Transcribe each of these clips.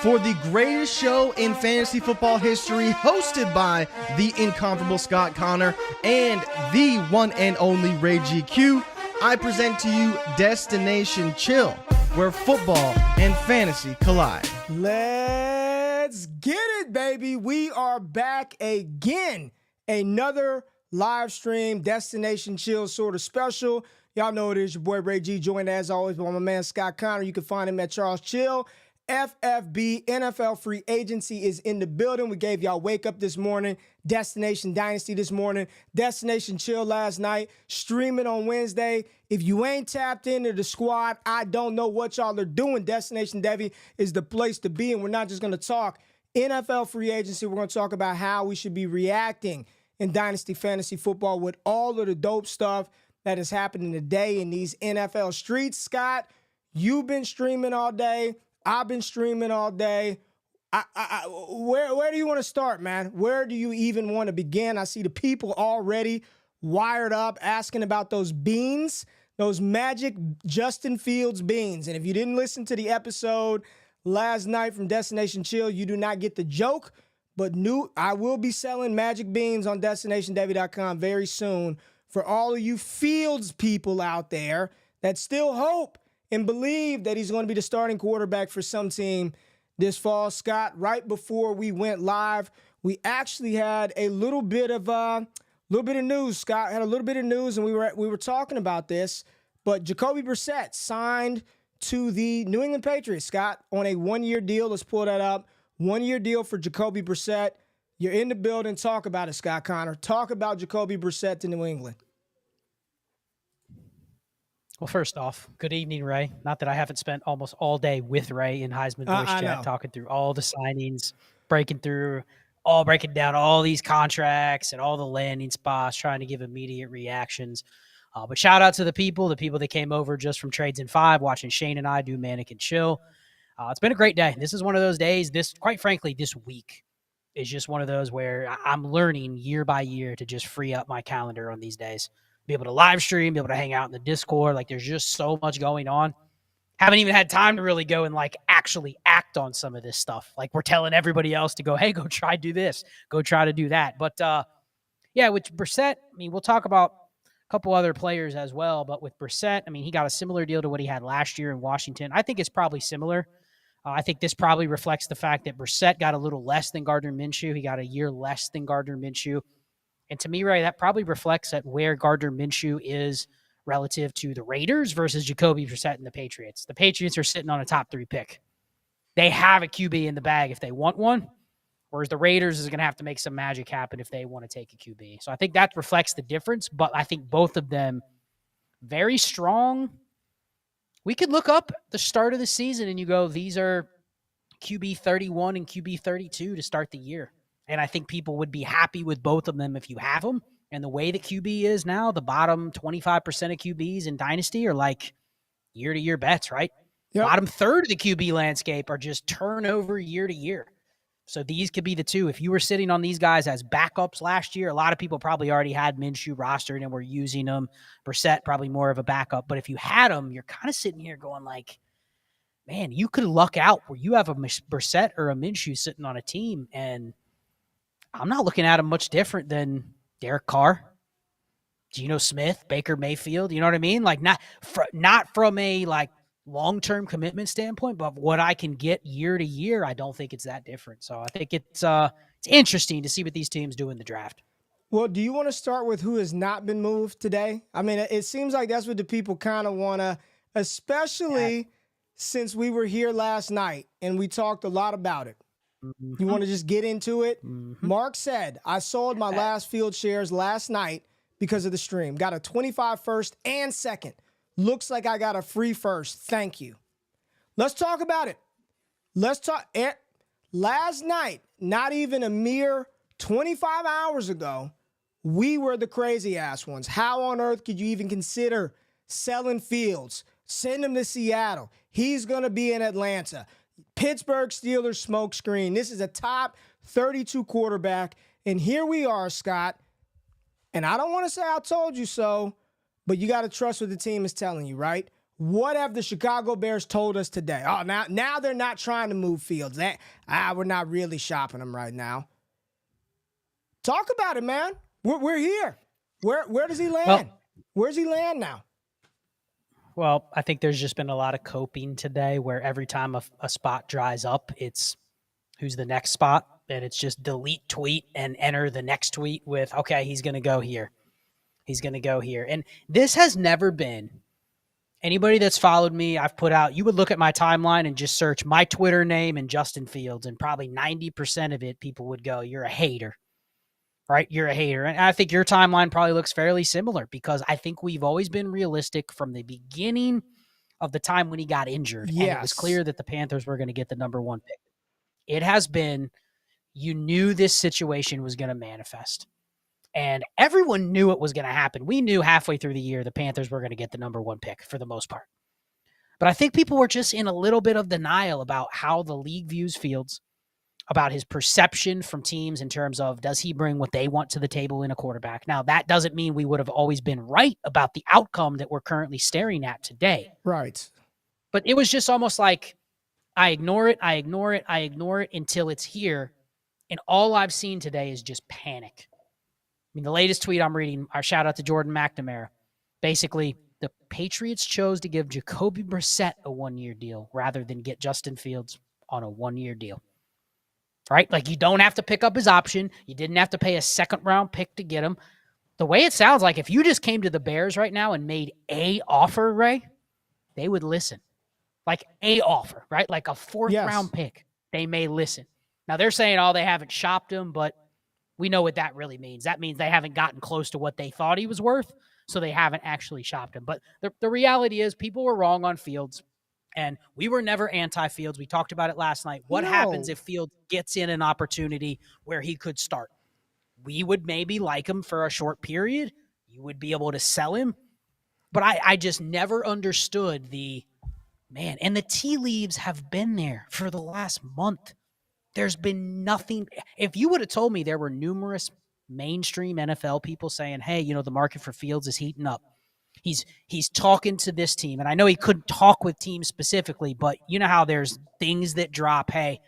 for the greatest show in fantasy football history, hosted by the incomparable Scott Connor and the one and only Ray GQ. I present to you Destination Chill, where football and fantasy collide. Let's get it, baby. We are back again. Another live stream, Destination Chill sort of special. Y'all know it is your boy Ray G, joined as always by my man Scott Connor. You can find him at Charles Chill. FFB, NFL Free Agency, is in the building. We gave y'all Wake Up this morning, Destination Dynasty this morning, Destination Chill last night, streaming on Wednesday. If you ain't tapped into the squad, I don't know what y'all are doing. Destination Devy is the place to be, and we're not just going to talk NFL Free Agency. We're going to talk about how we should be reacting in Dynasty Fantasy Football with all of the dope stuff that is happening today in these NFL streets. Scott, you've been streaming all day. I've been streaming all day. Where do you want to start, man? Where do you even want to begin? I see the people already wired up asking about those beans, those magic Justin Fields beans. And if you didn't listen to the episode last night from Destination Chill, you do not get the joke. But I will be selling magic beans on DestinationDevy.com very soon for all of you Fields people out there that still hope and believe that he's going to be the starting quarterback for some team this fall. Scott, right before we went live, we actually had a little bit of news. Scott had a little bit of news, and we were talking about this. But Jacoby Brissett signed to the New England Patriots, Scott, on a one-year deal. Let's pull that up. One-year deal for Jacoby Brissett. You're in the building. Talk about it, Scott Connor. Talk about Jacoby Brissett to New England. Well, first off, good evening, Ray. Not that I haven't spent almost all day with Ray in Heisman voice chat, talking through all the signings, breaking down all these contracts and all the landing spots, trying to give immediate reactions. But shout out to the people that came over just from Trades in 5, watching Shane and I do Manic and Chill. It's been a great day. This is one of those days. Quite frankly, this week is just one of those where I'm learning year by year to just free up my calendar on these days. Be able to live stream, be able to hang out in the Discord. Like, there's just so much going on. Haven't even had time to really go and actually act on some of this stuff. Like, we're telling everybody else to go, hey, go try do this, go try to do that. But yeah, with Brissett, we'll talk about a couple other players as well. But with Brissett, he got a similar deal to what he had last year in Washington. I think it's probably similar. I think this probably reflects the fact that Brissett got a little less than Gardner Minshew. He got a year less than Gardner Minshew. And to me, Ray, that probably reflects at where Gardner Minshew is relative to the Raiders versus Jacoby Brissett and the Patriots. The Patriots are sitting on a top 3 pick. They have a QB in the bag if they want one, whereas the Raiders is going to have to make some magic happen if they want to take a QB. So I think that reflects the difference, but I think both of them very strong. We could look up the start of the season and you go, these are QB 31 and QB 32 to start the year. And I think people would be happy with both of them if you have them. And the way that QB is now, the bottom 25% of QBs in Dynasty are year-to-year bets, right? Yep. Bottom third of the QB landscape are just turnover year-to-year. So these could be the two. If you were sitting on these guys as backups last year, a lot of people probably already had Minshew rostered and were using them. Brissett probably more of a backup. But if you had them, you're kind of sitting here going man, you could luck out where you have a Brissett or a Minshew sitting on a team, and I'm not looking at him much different than Derek Carr, Geno Smith, Baker Mayfield. You know what I mean? Not from a long-term commitment standpoint, but what I can get year to year, I don't think it's that different. So I think it's interesting to see what these teams do in the draft. Well, do you want to start with who has not been moved today? It seems like that's what the people kind of want to, especially since we were here last night and we talked a lot about it. Mm-hmm. You want to just get into it? Mm-hmm. Mark said, I sold my last field shares last night because of the stream. Got a 25 first and second. Looks like I got a free first. Thank you. Let's talk about it. Last night, not even a mere 25 hours ago, we were the crazy ass ones. How on earth could you even consider selling Fields? Send him to Seattle. He's going to be in Atlanta. Pittsburgh Steelers smokescreen. This is a top 32 quarterback. And here we are, Scott. And I don't want to say I told you so, but you got to trust what the team is telling you, right? What have the Chicago Bears told us today? Oh, now they're not trying to move Fields. We're not really shopping him right now. Talk about it, man. We're here. Where does he land? Well, where's he land now? Well, I think there's just been a lot of coping today where every time a spot dries up, it's who's the next spot, and it's just delete tweet and enter the next tweet with, okay, he's going to go here. He's going to go here. And this has never been anybody that's followed me. I've put out, you would look at my timeline and just search my Twitter name and Justin Fields, and probably 90% of it, people would go, you're a hater. Right? You're a hater. And I think your timeline probably looks fairly similar, because I think we've always been realistic from the beginning of the time when he got injured. Yes. And it was clear that the Panthers were going to get the number 1 pick. It has been, you knew this situation was going to manifest. And everyone knew it was going to happen. We knew halfway through the year the Panthers were going to get the number 1 pick for the most part. But I think people were just in a little bit of denial about how the league views Fields, about his perception from teams in terms of, does he bring what they want to the table in a quarterback? Now, that doesn't mean we would have always been right about the outcome that we're currently staring at today. Right. But it was just almost like, I ignore it until it's here. And all I've seen today is just panic. I mean, the latest tweet I'm reading, our shout out to Jordan McNamara, basically, the Patriots chose to give Jacoby Brissett a 1-year deal rather than get Justin Fields on a 1-year deal. Right? Like, you don't have to pick up his option. You didn't have to pay a 2nd-round pick to get him. The way it sounds like, if you just came to the Bears right now and made a offer, Ray, they would listen. Like a offer, right? Like a 4th-round pick. They may listen. Now, they're saying, they haven't shopped him, but we know what that really means. That means they haven't gotten close to what they thought he was worth, so they haven't actually shopped him. But the reality is, people were wrong on Fields. And we were never anti-Fields. We talked about it last night. What happens if Fields gets in an opportunity where he could start? We would maybe like him for a short period. You would be able to sell him. But I just never understood and the tea leaves have been there for the last month. There's been nothing. If you would have told me there were numerous mainstream NFL people saying, hey, the market for Fields is heating up. He's talking to this team. And I know he couldn't talk with teams specifically, but you know how there's things that drop. Hey,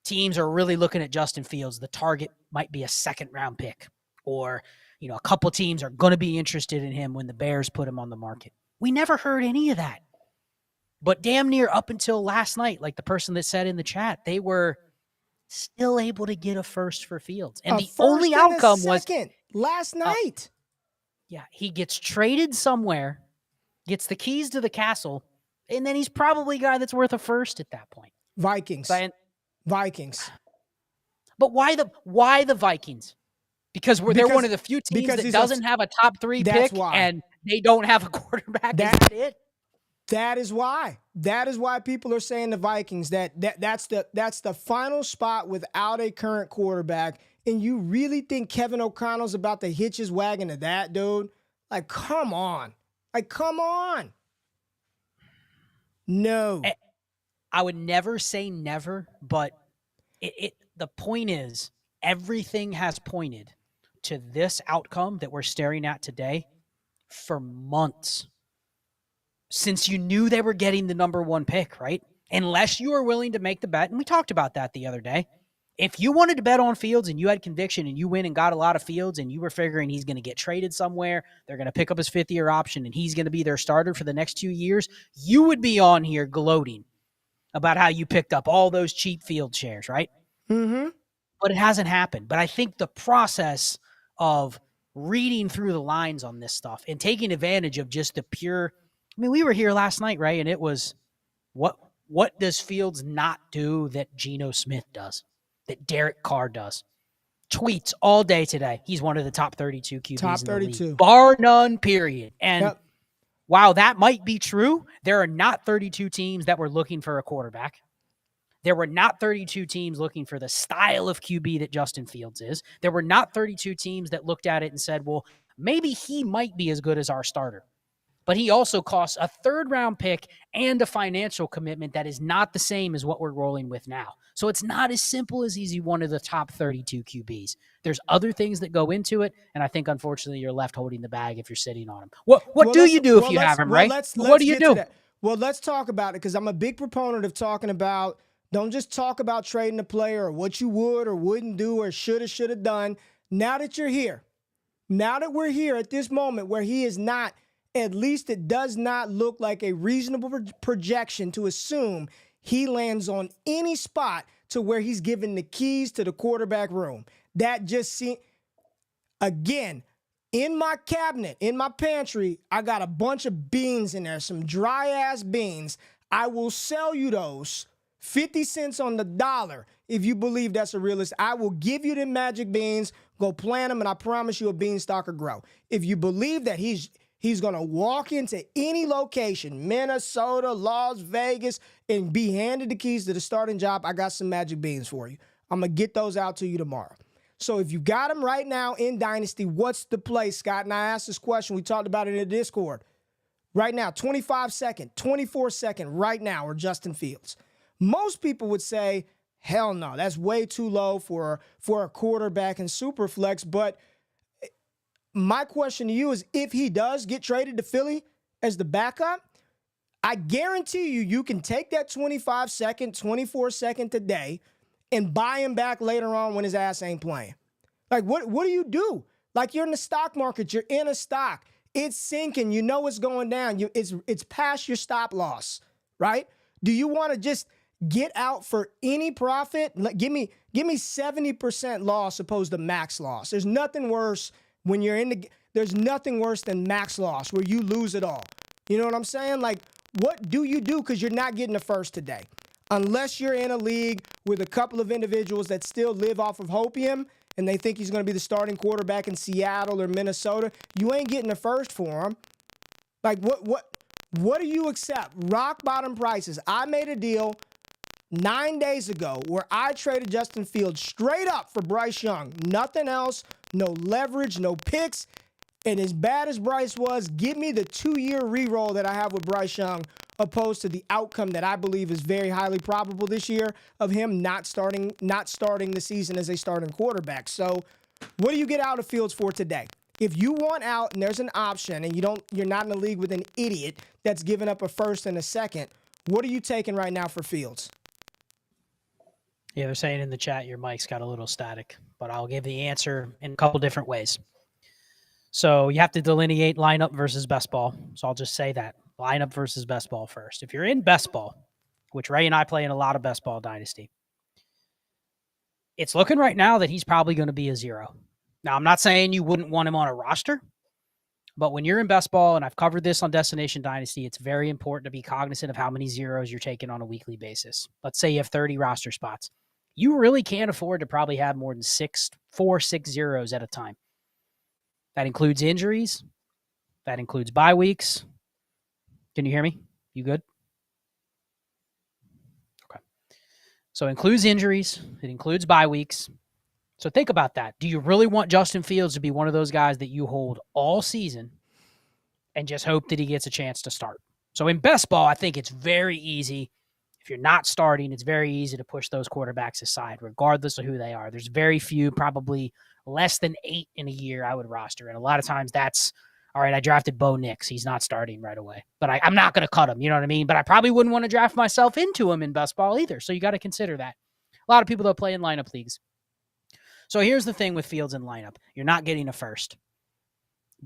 teams are really looking at Justin Fields. The target might be a 2nd-round pick, or, a couple teams are going to be interested in him when the Bears put him on the market. We never heard any of that. But damn near up until last night, like the person that said in the chat, they were still able to get a 1st for Fields. And the only outcome was last night. Yeah, he gets traded somewhere, gets the keys to the castle, and then he's probably a guy that's worth a 1st at that point. Vikings. But why the Vikings? Because they're one of the few teams that doesn't have a top 3 pick, and they don't have a quarterback. Is that it? That is why. That is why people are saying the Vikings. That's the final spot without a current quarterback. And you really think Kevin O'Connell's about to hitch his wagon to that, dude? Like, come on. No. I would never say never, but the point is, everything has pointed to this outcome that we're staring at today for months. Since you knew they were getting the number 1 pick, right? Unless you were willing to make the bet, and we talked about that the other day. If you wanted to bet on Fields and you had conviction and you went and got a lot of Fields and you were figuring he's going to get traded somewhere, they're going to pick up his 5th-year option and he's going to be their starter for the next 2 years, you would be on here gloating about how you picked up all those cheap Field shares, right? Mm-hmm. But it hasn't happened. But I think the process of reading through the lines on this stuff and taking advantage of just the pure – we were here last night, right? And it was what does Fields not do that Geno Smith does, that Derek Carr does? Tweets all day today. He's one of the top 32 QBs top in the 32. league, bar none, period. And while that might be true, there are not 32 teams that were looking for a quarterback. There were not 32 teams looking for the style of QB that Justin Fields is. There were not 32 teams that looked at it and said, well, maybe he might be as good as our starter. but he also costs a 3rd-round pick and a financial commitment that is not the same as what we're rolling with now. So it's not as simple as he's one of the top 32 QBs. There's other things that go into it, and I think, unfortunately, you're left holding the bag if you're sitting on him. What do you do if you have him, right? What do you do? Well, let's talk about it, because I'm a big proponent of talking about, don't just talk about trading a player or what you would or wouldn't do or should have done. Now that you're here, now that we're here at this moment where he is not, at least it does not look like a reasonable projection to assume he lands on any spot to where he's given the keys to the quarterback room. That just seems, again, in my cabinet, in my pantry, I got a bunch of beans in there, some dry-ass beans. I will sell you those 50 cents on the dollar if you believe that's a realist. I will give you the magic beans, go plant them, and I promise you a beanstalk will grow. If you believe that he's going to walk into any location, Minnesota, Las Vegas, and be handed the keys to the starting job, I got some magic beans for you. I'm going to get those out to you tomorrow. So if you got him right now in Dynasty, what's the play, Scott? And I asked this question. We talked about it in the Discord. Right now, 25-second, 24-second right now, or Justin Fields. Most people would say, hell no, that's way too low for a quarterback in Superflex. But my question to you is, if he does get traded to Philly as the backup, I guarantee you can take that 25-second, 24-second today and buy him back later on when his ass ain't playing. Like, what do you do? Like, you're in the stock market. You're in a stock. It's sinking. You know it's going down. It's past your stop loss, right? Do you want to just get out for any profit? Give me 70% loss opposed to max loss. There's nothing worse when you're there's nothing worse than max loss where you lose it all. You know what I'm saying? Like, what do you do? Because you're not getting a first today. Unless you're in a league with a couple of individuals that still live off of hopium and they think he's going to be the starting quarterback in Seattle or Minnesota, you ain't getting a first for him. Like, what do you accept? Rock bottom prices. I made a deal 9 days ago where I traded Justin Fields straight up for Bryce Young. Nothing else, no leverage, no picks. And as bad as Bryce was, give me the 2-year reroll that I have with Bryce Young, opposed to the outcome that I believe is very highly probable this year of him not starting the season as a starting quarterback. So what do you get out of Fields for today? If you want out and there's an option and you're not in a league with an idiot that's giving up a first and a second, what are you taking right now for Fields? Yeah, they're saying in the chat your mic's got a little static, but I'll give the answer in a couple different ways. So you have to delineate lineup versus best ball. So I'll just say that. Lineup versus best ball first. If you're in best ball, which Ray and I play in a lot of best ball Dynasty, it's looking right now that he's probably going to be a 0. Now, I'm not saying you wouldn't want him on a roster, but when you're in best ball, and I've covered this on Destination Dynasty, it's very important to be cognizant of how many zeros you're taking on a weekly basis. Let's say you have 30 roster spots. You really can't afford to probably have more than 4, 6 zeros at a time. That includes injuries. That includes bye weeks. Can you hear me? You good? Okay. So it includes injuries. It includes bye weeks. So think about that. Do you really want Justin Fields to be one of those guys that you hold all season and just hope that he gets a chance to start? So in best ball, I think it's very easy. If you're not starting, it's very easy to push those quarterbacks aside, regardless of who they are. There's very few, probably less than 8 in a year I would roster. And a lot of times that's, all right, I drafted Bo Nix. He's not starting right away. But I'm not going to cut him, you know what I mean? But I probably wouldn't want to draft myself into him in best ball either. So you got to consider that. A lot of people that play in lineup leagues. So here's the thing with Fields in lineup. You're not getting a first.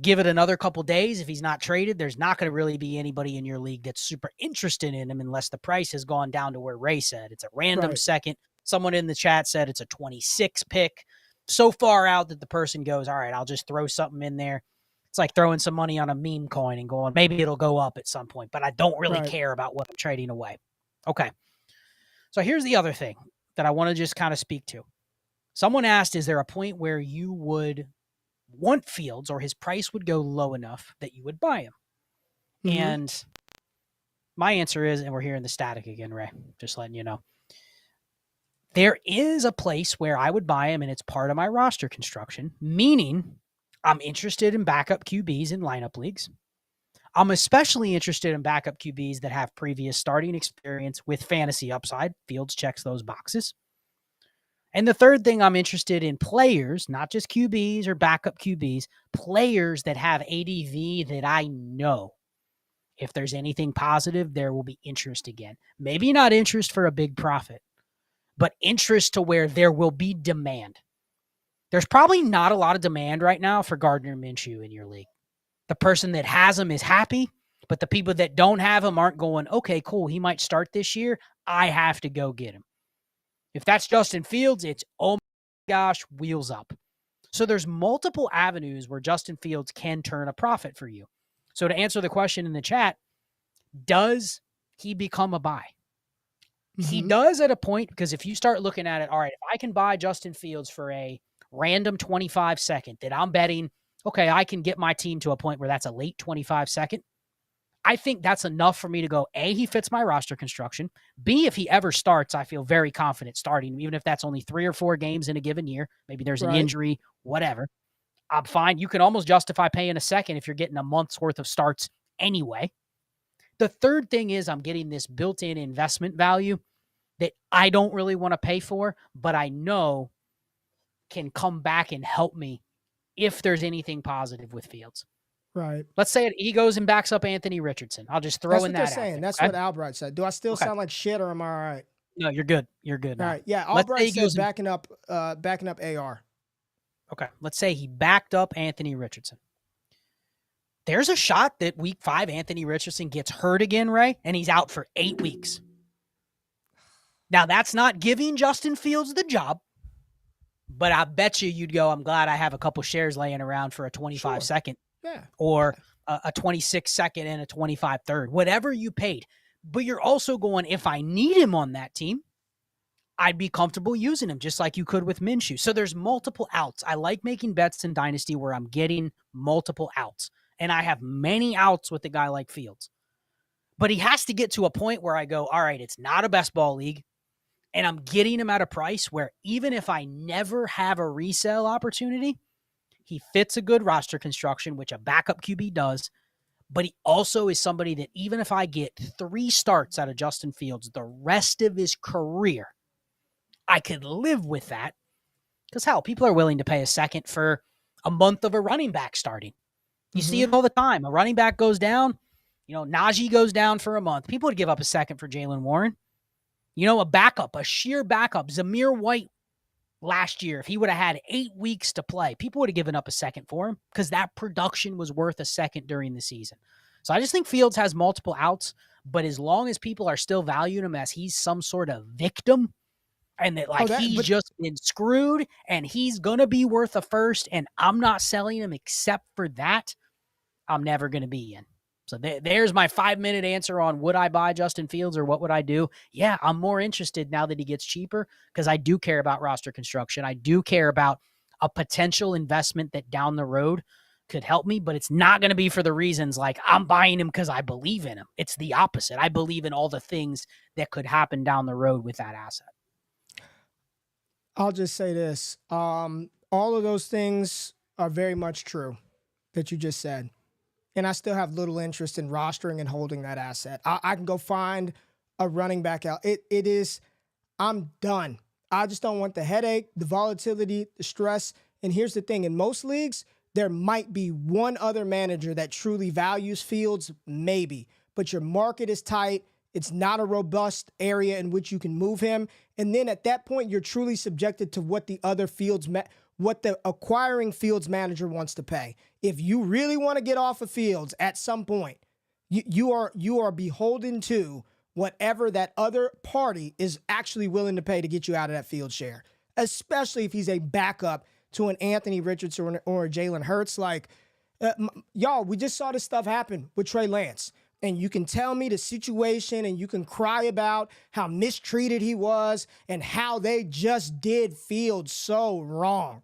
Give it another couple days. If he's not traded, there's not going to really be anybody in your league that's super interested in him unless the price has gone down to where Ray said. It's a random second. Someone in the chat said it's a 26 pick. So far out that the person goes, all right, I'll just throw something in there. It's like throwing some money on a meme coin and going, maybe it'll go up at some point, but I don't really care about what I'm trading away. Okay. So here's the other thing that I want to just kind of speak to. Someone asked, is there a point where you would want Fields or his price would go low enough that you would buy him? Mm-hmm. And my answer is, and we're hearing the static again, Ray, just letting you know. There is a place where I would buy him, and it's part of my roster construction, meaning I'm interested in backup QBs in lineup leagues. I'm especially interested in backup QBs that have previous starting experience with fantasy upside. Fields checks those boxes. And the third thing, I'm interested in players, not just QBs or backup QBs, players that have ADV that I know if there's anything positive, there will be interest again. Maybe not interest for a big profit, but interest to where there will be demand. There's probably not a lot of demand right now for Gardner Minshew in your league. The person that has him is happy, but the people that don't have him aren't going, okay, cool, he might start this year. I have to go get him. If that's Justin Fields, it's, oh my gosh, wheels up. So there's multiple avenues where Justin Fields can turn a profit for you. So to answer the question in the chat, does he become a buy? He does at a point, because if you start looking at it, all right, if I can buy Justin Fields for a random 25 second that I'm betting, okay, I can get my team to a point where that's a late 25 second. I think that's enough for me to go, A, he fits my roster construction. B, if he ever starts, I feel very confident starting, even if that's only 3 or 4 games in a given year. Maybe there's an injury, whatever. I'm fine. You can almost justify paying a second if you're getting a month's worth of starts anyway. The third thing is I'm getting this built-in investment value that I don't really want to pay for, but I know can come back and help me if there's anything positive with Fields. Right. Let's say he goes and backs up Anthony Richardson. I'll just throw in that. That's what they're saying. That's what Albright said. Do I still sound like shit, or am I all right? No, you're good. You're good now. All right. Yeah, Albright says backing up AR. Okay. Let's say he backed up Anthony Richardson. There's a shot that week 5 Anthony Richardson gets hurt again, Ray, and he's out for 8 weeks. Now, that's not giving Justin Fields the job, but I bet you'd go, I'm glad I have a couple shares laying around for a 25 second. Yeah. Or a 26 second and a 25 third, whatever you paid. But you're also going, if I need him on that team, I'd be comfortable using him just like you could with Minshew. So there's multiple outs. I like making bets in Dynasty where I'm getting multiple outs. And I have many outs with a guy like Fields. But he has to get to a point where I go, all right, it's not a best ball league. And I'm getting him at a price where even if I never have a resale opportunity, he fits a good roster construction, which a backup QB does. But he also is somebody that even if I get 3 starts out of Justin Fields the rest of his career, I could live with that. Because hell, people are willing to pay a second for a month of a running back starting. You see it all the time. A running back goes down. Najee goes down for a month. People would give up a second for Jaylen Warren. A backup, a sheer backup. Zamir White last year, if he would have had 8 weeks to play, people would have given up a second for him because that production was worth a second during the season. So I just think Fields has multiple outs, but as long as people are still valuing him as he's some sort of victim and that he's just been screwed and he's going to be worth a first and I'm not selling him except for that, I'm never going to be in. So there's my 5-minute answer on would I buy Justin Fields or what would I do? Yeah, I'm more interested now that he gets cheaper because I do care about roster construction. I do care about a potential investment that down the road could help me, but it's not going to be for the reasons like I'm buying him because I believe in him. It's the opposite. I believe in all the things that could happen down the road with that asset. I'll just say this. All of those things are very much true that you just said. And I still have little interest in rostering and holding that asset. I can go find a running back out. I'm done. I just don't want the headache, the volatility, the stress. And here's the thing. In most leagues, there might be one other manager that truly values Fields, maybe. But your market is tight. It's not a robust area in which you can move him. And then at that point, you're truly subjected to what the other what the acquiring Fields manager wants to pay. If you really want to get off of Fields at some point, you are beholden to whatever that other party is actually willing to pay to get you out of that Field share, especially if he's a backup to an Anthony Richardson or a Jalen Hurts. Y'all, we just saw this stuff happen with Trey Lance. And you can tell me the situation and you can cry about how mistreated he was and how they just did Fields so wrong.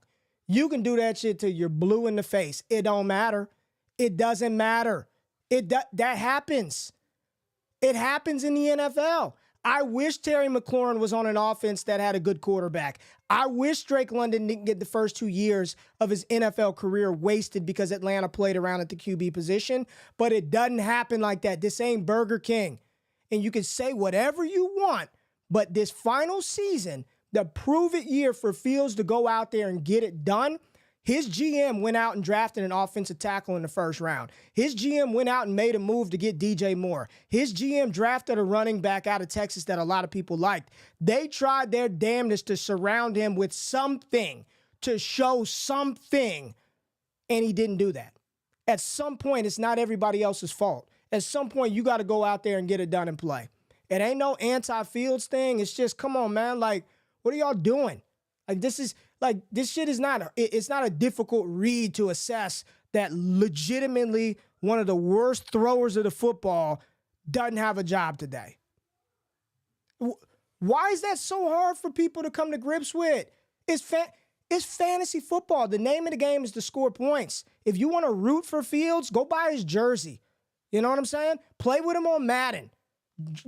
You can do that shit till you're blue in the face. It don't matter. It doesn't matter. That happens. It happens in the NFL. I wish Terry McLaurin was on an offense that had a good quarterback. I wish Drake London didn't get the first 2 years of his NFL career wasted because Atlanta played around at the QB position, but it doesn't happen like that. This ain't Burger King. And you can say whatever you want, but this final season, the prove-it year for Fields to go out there and get it done, his GM went out and drafted an offensive tackle in the first round. His GM went out and made a move to get DJ Moore. His GM drafted a running back out of Texas that a lot of people liked. They tried their damnedest to surround him with something, to show something, and he didn't do that. At some point, it's not everybody else's fault. At some point, you got to go out there and get it done and play. It ain't no anti-Fields thing. It's just, come on, man. Like, what are y'all doing? This shit is it's not a difficult read to assess that legitimately one of the worst throwers of the football doesn't have a job today. Why is that so hard for people to come to grips with? It's fantasy football. The name of the game is to score points. If you want to root for Fields, go buy his jersey. You know what I'm saying? Play with him on Madden.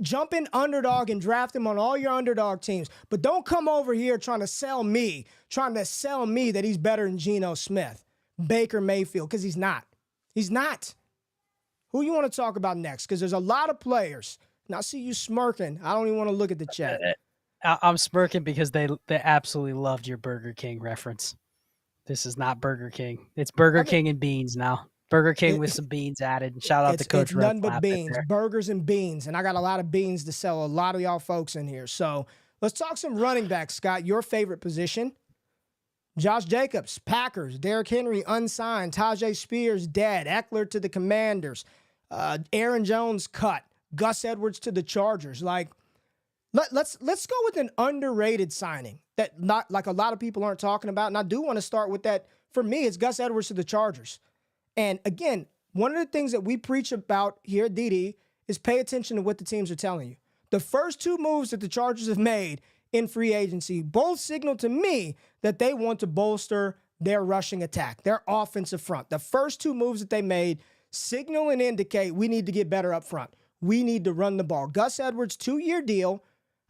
Jump in underdog and draft him on all your underdog teams. But don't come over here trying to sell me that he's better than Geno Smith, Baker Mayfield, because he's not. He's not. Who you want to talk about next? Because there's a lot of players. And I see you smirking. I don't even want to look at the chat. I'm smirking because they absolutely loved your Burger King reference. This is not Burger King. It's Burger King and beans now. Burger King with some beans added. Shout out to Coach Red. It's none but beans, burgers and beans. And I got a lot of beans to sell a lot of y'all folks in here. So let's talk some running backs, Scott. Your favorite position. Josh Jacobs, Packers. Derrick Henry, unsigned. Tyjae Spears, dead. Eckler to the Commanders. Aaron Jones, cut. Gus Edwards to the Chargers. Like, let's go with an underrated signing that not like a lot of people aren't talking about. And I do want to start with that. For me, it's Gus Edwards to the Chargers. And again, one of the things that we preach about here at DD is pay attention to what the teams are telling you. The first 2 moves that the Chargers have made in free agency both signal to me that they want to bolster their rushing attack, their offensive front. The first 2 moves that they made signal and indicate we need to get better up front. We need to run the ball. Gus Edwards, 2-year deal.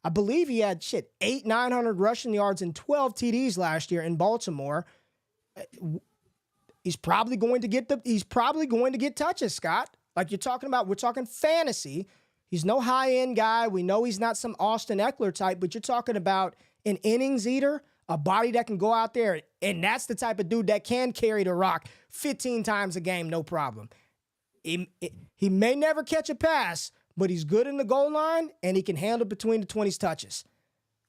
I believe he had 900 rushing yards and 12 TDs last year in Baltimore. He's probably going to get touches, Scott. Like you're talking about, we're talking fantasy. He's no high-end guy. We know he's not some Austin Eckler type, but you're talking about an innings eater, a body that can go out there, and that's the type of dude that can carry the rock 15 times a game, no problem. He may never catch a pass, but he's good in the goal line, and he can handle between the 20s touches.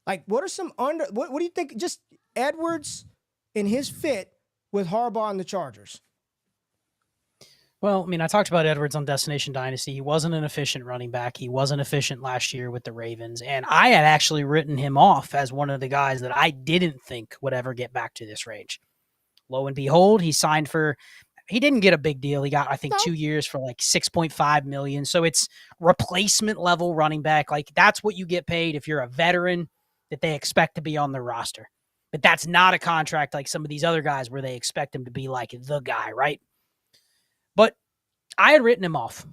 Like, what do you think, just Edwards and his fit with Harbaugh and the Chargers? Well, I mean, I talked about Edwards on Destination Dynasty. He wasn't an efficient running back. He wasn't efficient last year with the Ravens. And I had actually written him off as one of the guys that I didn't think would ever get back to this range. Lo and behold, he signed for, he didn't get a big deal. He got, I think, 2 years for like $6.5 million. So it's replacement level running back. Like that's what you get paid if you're a veteran that they expect to be on the roster. But that's not a contract like some of these other guys where they expect him to be like the guy, right? But I had written him off.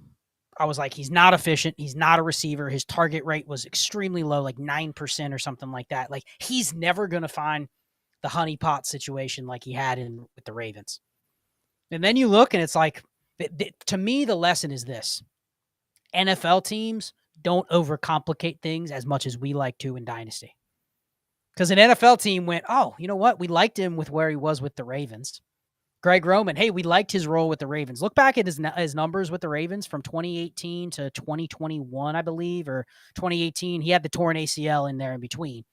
I was like, he's not efficient. He's not a receiver. His target rate was extremely low, like 9% or something like that. Like he's never going to find the honeypot situation like he had with the Ravens. And then you look and it's like, to me, the lesson is this. NFL teams don't overcomplicate things as much as we like to in Dynasty. Because an NFL team went, oh, you know what? We liked him with where he was with the Ravens. Greg Roman, hey, we liked his role with the Ravens. Look back at his numbers with the Ravens from 2018 to 2021, I believe, or 2018. He had the torn ACL in there in between.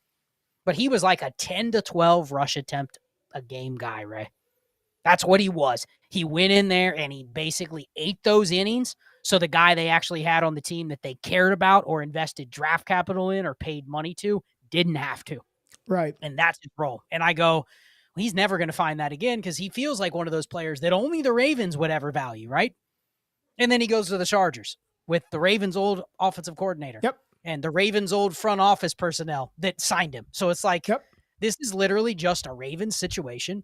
But he was like a 10 to 12 rush attempt a game guy, Ray. That's what he was. He went in there and he basically ate those innings. So the guy they actually had on the team that they cared about or invested draft capital in or paid money to didn't have to. Right. And that's his role. And I go, well, he's never going to find that again because he feels like one of those players that only the Ravens would ever value, right? And then he goes to the Chargers with the Ravens' old offensive coordinator. Yep. And the Ravens' old front office personnel that signed him. So it's like, This is literally just a Ravens situation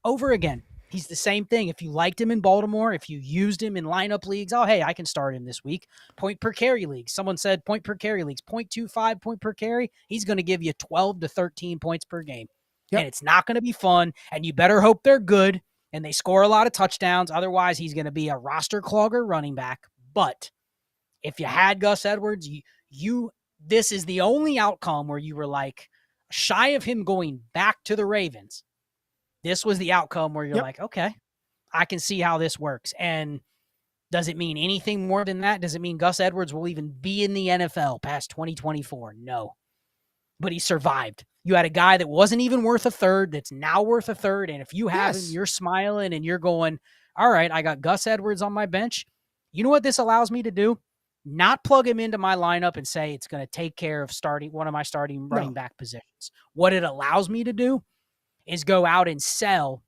over again. He's the same thing. If you liked him in Baltimore, if you used him in lineup leagues, oh, hey, I can start him this week. Point per carry leagues. Someone said point per carry leagues, 0.25 point per carry. He's going to give you 12 to 13 points per game. Yep. And it's not going to be fun, and you better hope they're good and they score a lot of touchdowns. Otherwise, he's going to be a roster clogger running back. But if you had Gus Edwards, this is the only outcome where you were like, shy of him going back to the Ravens, this was the outcome where you're like, okay, I can see how this works. And does it mean anything more than that? Does it mean Gus Edwards will even be in the NFL past 2024? No. But he survived. You had a guy that wasn't even worth a third that's now worth a third. And if you have him, you're smiling and you're going, all right, I got Gus Edwards on my bench. You know what this allows me to do? Not plug him into my lineup and say it's going to take care of one of my starting running back positions. What it allows me to do is go out and sell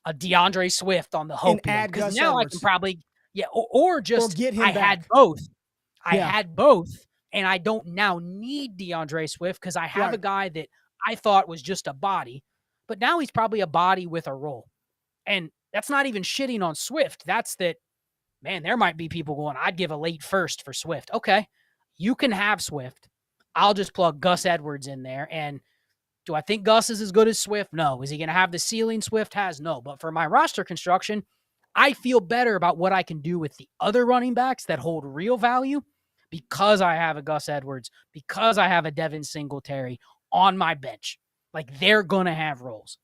a DeAndre Swift on the hope because now Edwards. I can probably or get him back. Had both. I had both, and I don't now need DeAndre Swift because I have a guy that I thought was just a body, but now he's probably a body with a role. And that's not even shitting on Swift. That's that, man, there might be people going, I'd give a late first for Swift. Okay, you can have Swift. I'll just plug Gus Edwards in there. And do I think Gus is as good as Swift? No. Is he going to have the ceiling Swift has? No. But for my roster construction, I feel better about what I can do with the other running backs that hold real value because I have a Gus Edwards, because I have a Devin Singletary on my bench. Like, they're going to have roles.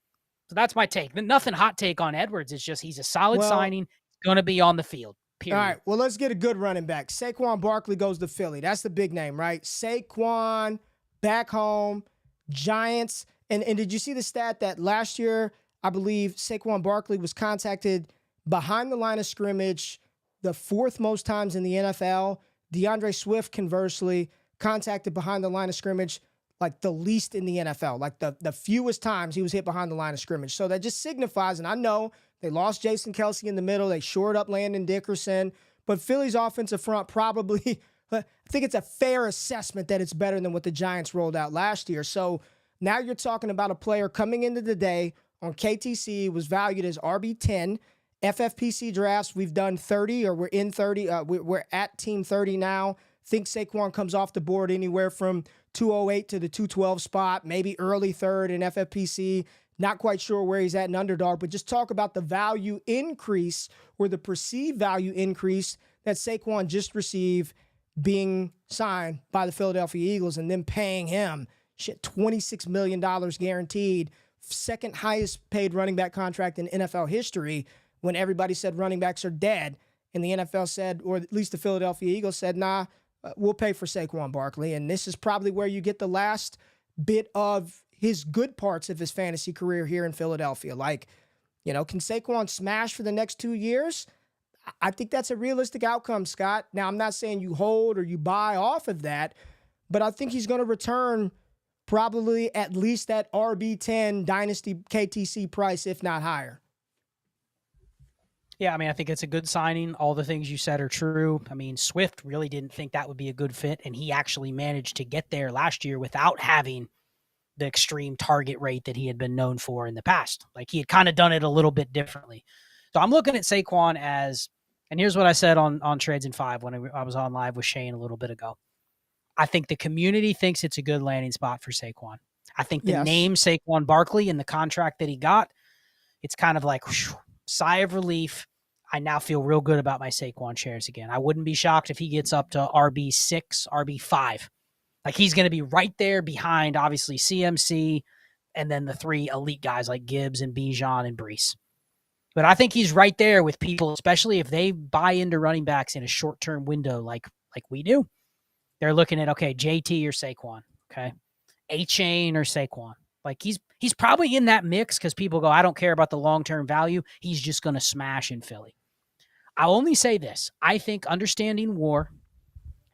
So that's my take. Nothing hot take on Edwards. It's just he's a solid signing, going to be on the field. Period. All right, well, let's get a good running back. Saquon Barkley goes to Philly. That's the big name, right? Saquon, back home, Giants. And did you see the stat that last year, I believe Saquon Barkley was contacted behind the line of scrimmage the fourth most times in the NFL? DeAndre Swift, conversely, contacted behind the line of scrimmage like the least in the NFL, like the fewest times he was hit behind the line of scrimmage. So that just signifies, and I know they lost Jason Kelce in the middle, they shored up Landon Dickerson, but Philly's offensive front probably, I think it's a fair assessment that it's better than what the Giants rolled out last year. So now you're talking about a player coming into the day on KTC, was valued as RB10. FFPC drafts, we've done 30, or we're in 30. We're at team 30 now. Think Saquon comes off the board anywhere from 208 to the 212 spot, maybe early third in FFPC. Not quite sure where he's at in underdog, but just talk about the value increase or the perceived value increase that Saquon just received being signed by the Philadelphia Eagles and then paying him $26 million guaranteed, second highest paid running back contract in NFL history, when everybody said running backs are dead. And the NFL said, or at least the Philadelphia Eagles said, nah, we'll pay for Saquon Barkley. And this is probably where you get the last bit of his good parts of his fantasy career here in Philadelphia. Like, can Saquon smash for the next 2 years? I think that's a realistic outcome, Scott. Now, I'm not saying you hold or you buy off of that, but I think he's going to return probably at least that RB10 Dynasty KTC price, if not higher. Yeah, I think it's a good signing. All the things you said are true. Swift really didn't think that would be a good fit, and he actually managed to get there last year without having the extreme target rate that he had been known for in the past. Like, he had kind of done it a little bit differently. So I'm looking at Saquon as, and here's what I said on Trades in 5 when I was on live with Shane a little bit ago. I think the community thinks it's a good landing spot for Saquon. I think the name Saquon Barkley and the contract that he got, it's kind of like, whew, sigh of relief. I now feel real good about my Saquon shares again. I wouldn't be shocked if he gets up to RB6, RB5. Like, he's going to be right there behind, obviously, CMC, and then the 3 elite guys like Gibbs and Bijan and Brees. But I think he's right there with people, especially if they buy into running backs in a short-term window like we do. They're looking at, okay, JT or Saquon, okay, A-Chain or Saquon. Like, he's probably in that mix because people go, I don't care about the long-term value. He's just going to smash in Philly. I'll only say this. I think understanding WAR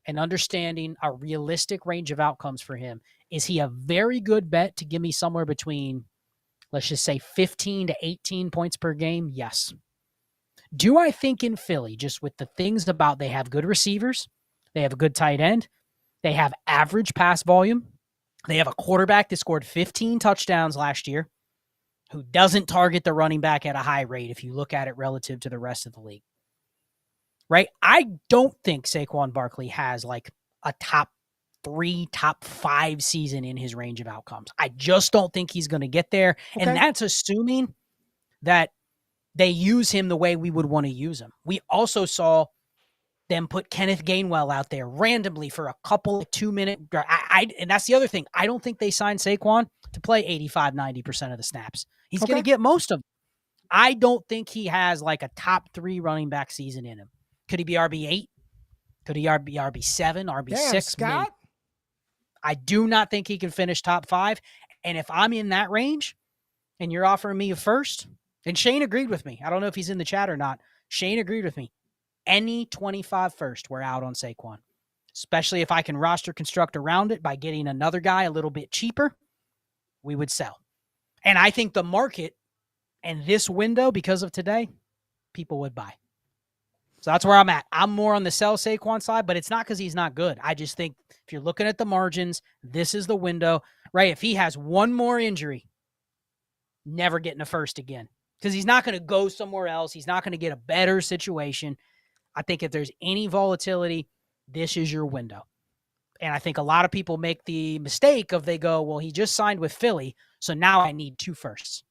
and understanding a realistic range of outcomes for him, is he a very good bet to give me somewhere between, let's just say, 15 to 18 points per game? Yes. Do I think in Philly, just with the things about they have good receivers, they have a good tight end, they have average pass volume, they have a quarterback that scored 15 touchdowns last year, who doesn't target the running back at a high rate if you look at it relative to the rest of the league, right? I don't think Saquon Barkley has like a top 3, top 5 season in his range of outcomes. I just don't think he's going to get there. Okay. And that's assuming that they use him the way we would want to use him. We also saw them put Kenneth Gainwell out there randomly for a couple of 2-minute. And that's the other thing. I don't think they signed Saquon to play 85, 90% of the snaps. He's going to get most of them. I don't think he has like a top 3 running back season in him. Could he be RB8? Could he be RB7, RB6? Damn, Scott. Maybe. I do not think he can finish top 5. And if I'm in that range and you're offering me a first, and Shane agreed with me. I don't know if he's in the chat or not. Shane agreed with me. Any 25 first, we're out on Saquon, especially if I can roster construct around it by getting another guy a little bit cheaper, we would sell. And I think the market and this window, because of today, people would buy. So that's where I'm at. I'm more on the sell Saquon side, but it's not because he's not good. I just think if you're looking at the margins, this is the window, right? If he has one more injury, never getting a first again, because he's not going to go somewhere else. He's not going to get a better situation. I think if there's any volatility, this is your window. And I think a lot of people make the mistake of they go, well, he just signed with Philly, so now I need 2 firsts.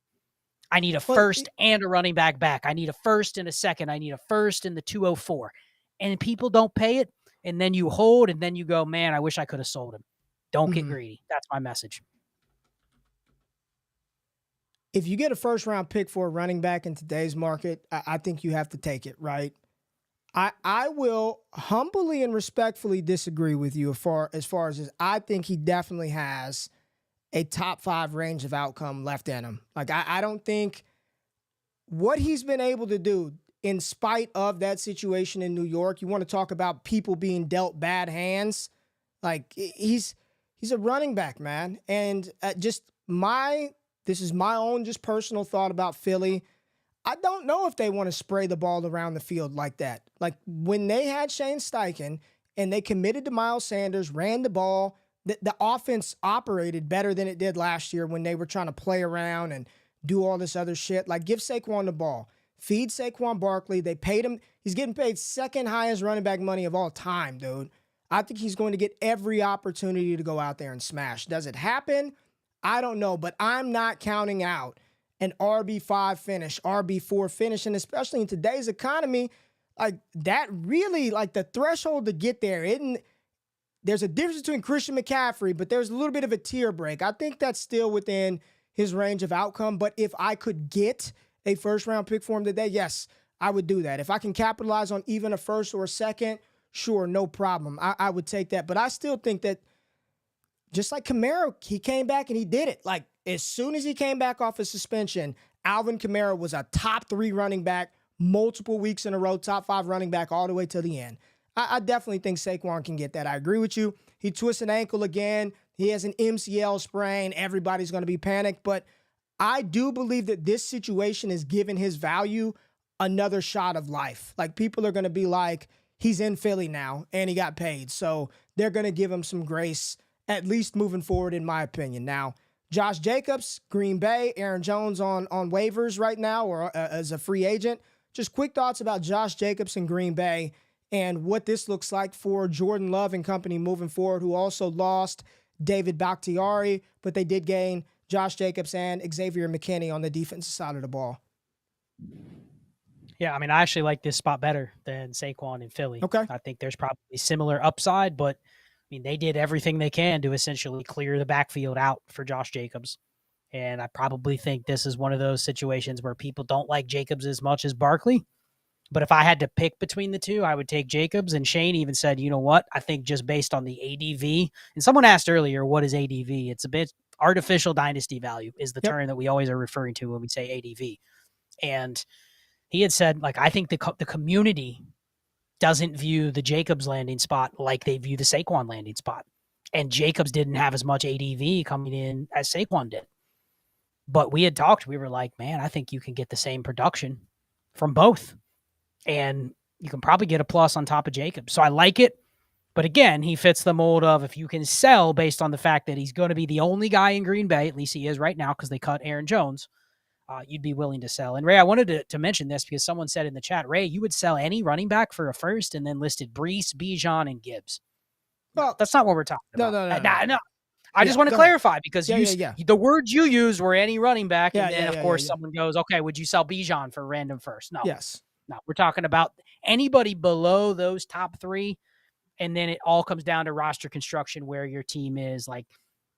I need a first and a running back. I need a first and a second. I need a first in the 204. And people don't pay it, and then you hold, and then you go, man, I wish I could have sold him. Don't get greedy. That's my message. If you get a first-round pick for a running back in today's market, I think you have to take it, right? I will humbly and respectfully disagree with you as far as I think he definitely has a top 5 range of outcome left in him. Like, I don't think what he's been able to do in spite of that situation in New York, you want to talk about people being dealt bad hands. Like, he's a running back, man. And this is my own just personal thought about Philly. I don't know if they want to spray the ball around the field like that. Like, when they had Shane Steichen and they committed to Miles Sanders, ran the ball, the offense operated better than it did last year when they were trying to play around and do all this other shit. Like, give Saquon the ball. Feed Saquon Barkley. They paid him. He's getting paid second highest running back money of all time, dude. I think he's going to get every opportunity to go out there and smash. Does it happen? I don't know, but I'm not counting out an RB5 finish, RB4 finish, and especially in today's economy, like that really, like the threshold to get there, there's a difference between Christian McCaffrey, but there's a little bit of a tier break. I think that's still within his range of outcome, but if I could get a first-round pick for him today, yes, I would do that. If I can capitalize on even a first or a second, sure, no problem. I would take that, but I still think that just like Kamara, he came back and he did it. Like, as soon as he came back off of suspension, Alvin Kamara was a top 3 running back, multiple weeks in a row, top 5 running back all the way to the end. I definitely think Saquon can get that. I agree with you. He twisted an ankle again. He has an MCL sprain. Everybody's going to be panicked. But I do believe that this situation is giving his value another shot of life. Like, people are going to be like, he's in Philly now and he got paid. So they're going to give him some grace, at least moving forward, in my opinion. Now, Josh Jacobs, Green Bay, Aaron Jones on waivers right now or as a free agent. Just quick thoughts about Josh Jacobs and Green Bay and what this looks like for Jordan Love and company moving forward, who also lost David Bakhtiari, but they did gain Josh Jacobs and Xavier McKinney on the defensive side of the ball. Yeah, I mean, I actually like this spot better than Saquon in Philly. Okay. I think there's probably similar upside, but I mean, they did everything they can to essentially clear the backfield out for Josh Jacobs. And I probably think this is one of those situations where people don't like Jacobs as much as Barkley. But if I had to pick between the two, I would take Jacobs. And Shane even said, you know what? I think just based on the ADV, and someone asked earlier, what is ADV? It's a bit artificial dynasty value is the term that we always are referring to when we say ADV. And he had said, like, I think the community doesn't view the Jacobs landing spot like they view the Saquon landing spot. And Jacobs didn't have as much ADV coming in as Saquon did. But we had talked, we were like, man, I think you can get the same production from both. And you can probably get a plus on top of Jacobs. So I like it. But again, he fits the mold of if you can sell based on the fact that he's going to be the only guy in Green Bay, at least he is right now because they cut Aaron Jones. you'd be willing to sell. And Ray, I wanted to mention this because someone said in the chat, Ray, you would sell any running back for a first and then listed Breece, Bijan, and Gibbs. Well, that's not what we're talking about. No. I just want to clarify because the words you used were any running back. And then, of course, someone goes, okay, would you sell Bijan for a random first? No. Yes. No, we're talking about anybody below those top three. And then it all comes down to roster construction where your team is. Like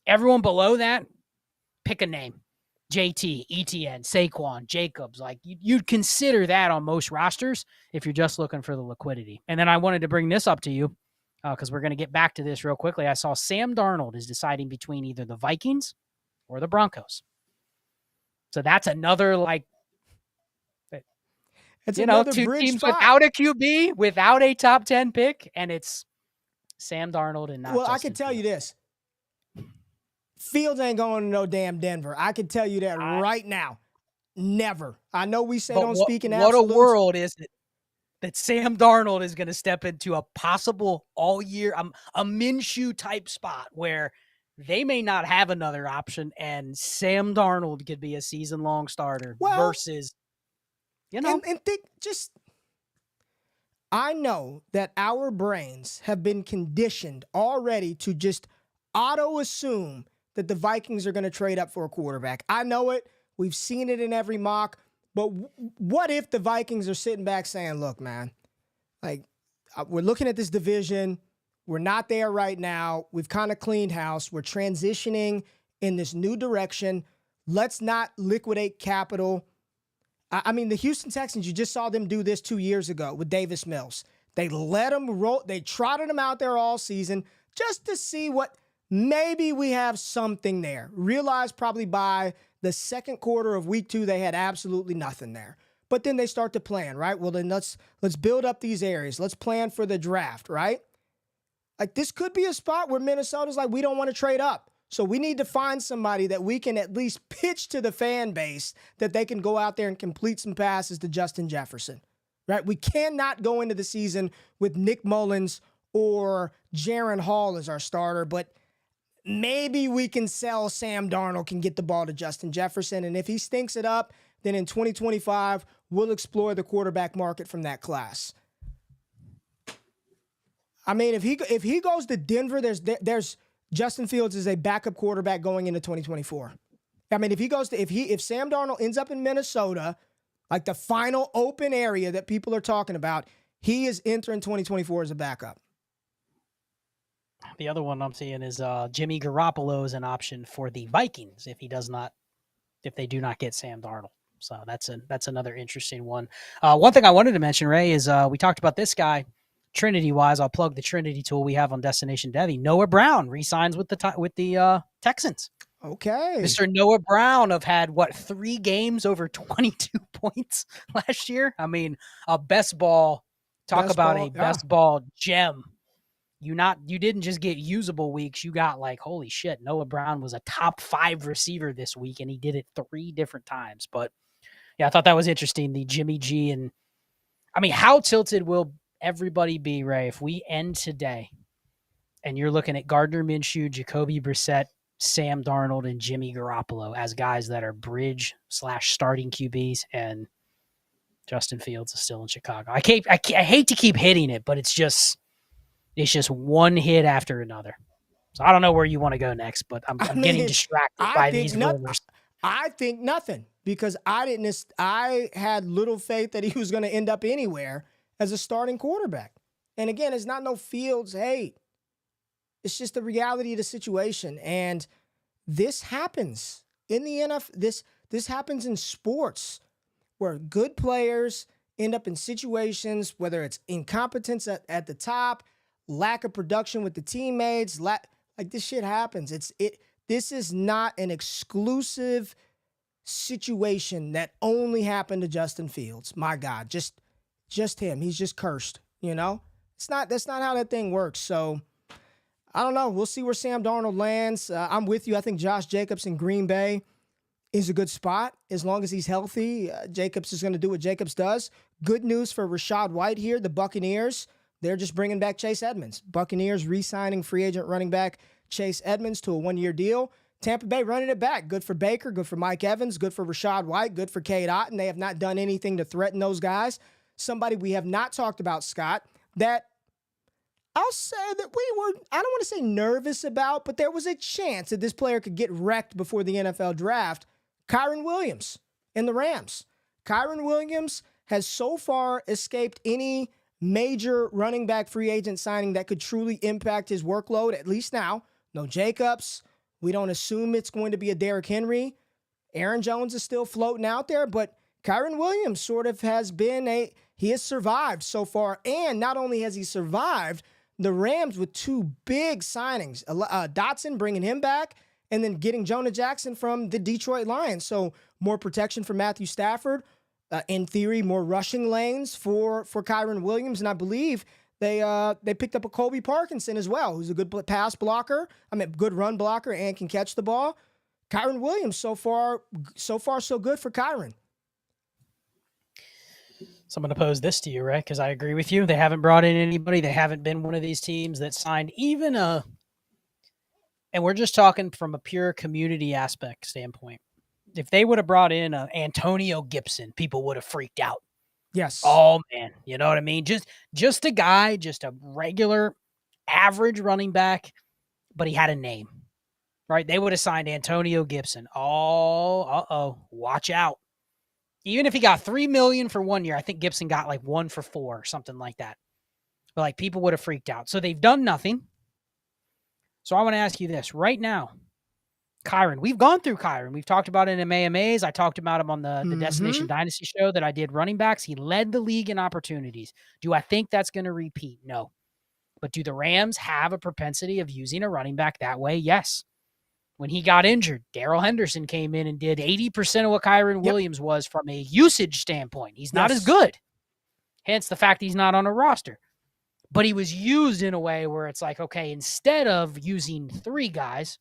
everyone below that, pick a name. JT, ETN, Saquon, Jacobs. Like you'd consider that on most rosters if you're just looking for the liquidity. And then I wanted to bring this up to you. Because we're going to get back to this real quickly. I saw Sam Darnold is deciding between either the Vikings or the Broncos. So that's another, like, it's another two teams spot. without a QB, without a top 10 pick, and it's Sam Darnold and not Justin I can tell you this. Fields ain't going to no damn Denver. I can tell you that right now. Never. I know we say don't speak in absolutes. What a world is it? That Sam Darnold is going to step into a possible all-year, a Minshew type spot where they may not have another option, and Sam Darnold could be a season-long starter versus, And think I know that our brains have been conditioned already to just auto-assume that the Vikings are going to trade up for a quarterback. I know it. We've seen it in every mock. But what if the Vikings are sitting back saying, look, man, like we're looking at this division. We're not there right now. We've kind of cleaned house. We're transitioning in this new direction. Let's not liquidate capital. I mean, the Houston Texans, you just saw them do this 2 years ago with Davis Mills. They let him roll. They trotted him out there all season just to see what maybe we have something there. Realized probably by the second quarter of week 2, they had absolutely nothing there. But then they start to plan, right? Well, then let's build up these areas. Let's plan for the draft, right? Like this could be a spot where Minnesota's like, we don't want to trade up. So we need to find somebody that we can at least pitch to the fan base that they can go out there and complete some passes to Justin Jefferson, right? We cannot go into the season with Nick Mullins or Jaron Hall as our starter, but maybe we can sell Sam Darnold, can get the ball to Justin Jefferson. And if he stinks it up, then in 2025, we'll explore the quarterback market from that class. I mean, if he goes to Denver, there's Justin Fields is a backup quarterback going into 2024. I mean, if Sam Darnold ends up in Minnesota, like the final open area that people are talking about, he is entering 2024 as a backup. The other one I'm seeing is Jimmy Garoppolo is an option for the Vikings if they do not get Sam Darnold. So that's another interesting one. One thing I wanted to mention, Ray, is we talked about this guy Trinity-wise. I'll plug the Trinity tool we have on Destination Devy. Noah Brown re-signs with the Texans. Okay. Mr. Noah Brown have had 3 games over 22 points last year. I mean, a best ball. Best ball gem. You didn't just get usable weeks. You got holy shit. Noah Brown was a top 5 receiver this week, and he did it 3 different times. But yeah, I thought that was interesting. The Jimmy G, and I mean, how tilted will everybody be, Ray, if we end today and you're looking at Gardner Minshew, Jacoby Brissett, Sam Darnold, and Jimmy Garoppolo as guys that are bridge/starting QBs, and Justin Fields is still in Chicago. I hate to keep hitting it, but it's just one hit after another. So I don't know where you want to go next, but I'm getting distracted by these rumors. I think nothing, because I had little faith that he was going to end up anywhere as a starting quarterback. And again, it's not no Fields hate. It's just the reality of the situation. And this happens in the NFL. This happens in sports where good players end up in situations, whether it's incompetence at the top, lack of production with the teammates, this shit happens. This is not an exclusive situation that only happened to Justin Fields. My God, just him. He's just cursed, That's not how that thing works. So I don't know. We'll see where Sam Darnold lands. I'm with you. I think Josh Jacobs in Green Bay is a good spot. As long as he's healthy, Jacobs is going to do what Jacobs does. Good news for Rachaad White here. The Buccaneers, they're just bringing back Chase Edmonds. Buccaneers re-signing free agent running back Chase Edmonds to a 1-year deal. Tampa Bay running it back. Good for Baker, good for Mike Evans, good for Rachaad White, good for Cade Otton. They have not done anything to threaten those guys. Somebody we have not talked about, Scott, that I'll say that we were, I don't want to say nervous about, but there was a chance that this player could get wrecked before the NFL draft. Kyren Williams in the Rams. Kyren Williams has so far escaped any major running back free agent signing that could truly impact his workload, at least now. No Jacobs. We don't assume it's going to be a Derrick Henry. Aaron Jones is still floating out there, but Kyren Williams sort of has been he has survived so far. And not only has he survived, the Rams with two big signings, Dotson bringing him back and then getting Jonah Jackson from the Detroit Lions. So more protection for Matthew Stafford. In theory, more rushing lanes for Kyren Williams. And I believe they picked up a Colby Parkinson as well, who's a good pass blocker. Good run blocker and can catch the ball. Kyren Williams, so far, so good for Kyren. So I'm going to pose this to you, right? Because I agree with you. They haven't brought in anybody. They haven't been one of these teams that signed even and we're just talking from a pure community aspect standpoint. If they would have brought in Antonio Gibson, people would have freaked out. Yes. Oh, man. You know what I mean? Just a guy, just a regular, average running back, but he had a name, right? They would have signed Antonio Gibson. Oh, watch out. Even if he got $3 million for 1 year, I think Gibson got like 1 for 4 or something like that. But like people would have freaked out. So they've done nothing. So I want to ask you this right now. Kyren, we've gone through Kyren. We've talked about it in AMAs. I talked about him on the Destination Dynasty show that I did running backs. He led the league in opportunities. Do I think that's going to repeat? No. But do the Rams have a propensity of using a running back that way? Yes. When he got injured, Darrell Henderson came in and did 80% of what Kyren Williams was from a usage standpoint. He's not as good. Hence the fact he's not on a roster. But he was used in a way where it's like, okay, instead of using 3 guys,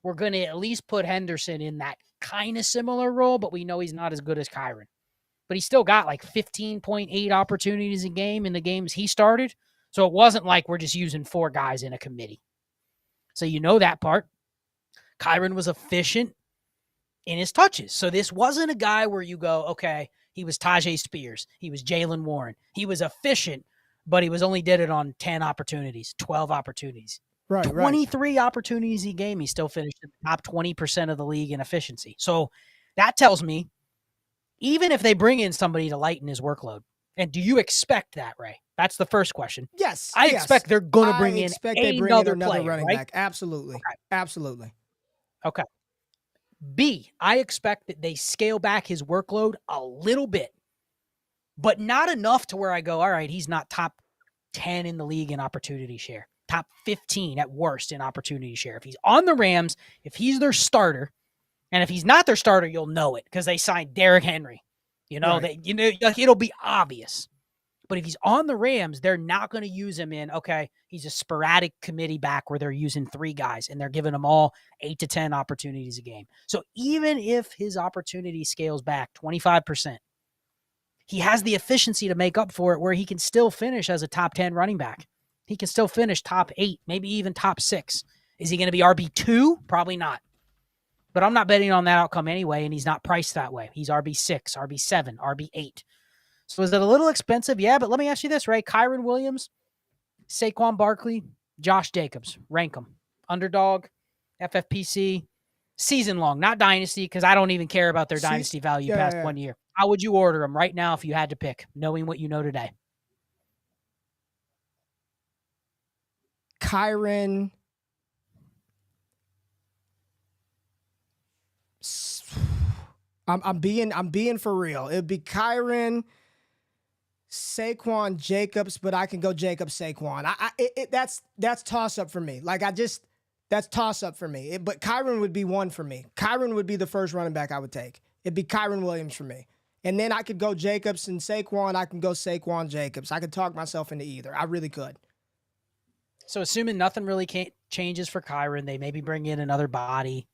we're going to at least put Henderson in that kind of similar role, but we know he's not as good as Kyren. But he still got like 15.8 opportunities a game in the games he started. So it wasn't like we're just using 4 guys in a committee. So you know that part. Kyren was efficient in his touches. So this wasn't a guy where you go, okay, he was Tyjae Spears. He was Jaylen Warren. He was efficient, but he only did it on 10 opportunities, 12 opportunities. Right, 23 opportunities a game. He still finished in the top 20% of the league in efficiency. So that tells me, even if they bring in somebody to lighten his workload, and do you expect that, Ray? That's the first question. Yes. I expect they're going to bring in another player, running right? back. Absolutely. Okay. Absolutely. Okay. B, I expect that they scale back his workload a little bit, but not enough to where I go, all right, he's not top 10 in the league in opportunity share. Top 15 at worst in opportunity share. If he's on the Rams, if he's their starter, and if he's not their starter, you'll know it because they signed Derrick Henry. It'll be obvious. But if he's on the Rams, they're not going to use him in, okay, he's a sporadic committee back where they're using 3 guys and they're giving them all 8 to 10 opportunities a game. So even if his opportunity scales back 25%, he has the efficiency to make up for it where he can still finish as a top 10 running back. He can still finish top 8, maybe even top 6. Is he going to be RB2? Probably not. But I'm not betting on that outcome anyway, and he's not priced that way. He's RB6, RB7, RB8. So is it a little expensive? Yeah, but let me ask you this, right? Kyren Williams, Saquon Barkley, Josh Jacobs. Rank them. Underdog, FFPC, season long, not Dynasty, because I don't even care about their Dynasty value past 1 year. How would you order them right now if you had to pick, knowing what you know today? Kyren, I'm being for real. It'd be Kyren, Saquon, Jacobs, but I can go Jacobs, Saquon. That's toss up for me. That's toss up for me. But Kyren would be one for me. Kyren would be the first running back I would take. It'd be Kyren Williams for me. And then I could go Jacobs and Saquon. I can go Saquon, Jacobs. I could talk myself into either. I really could. So assuming nothing really changes for Kyren, they maybe bring in another body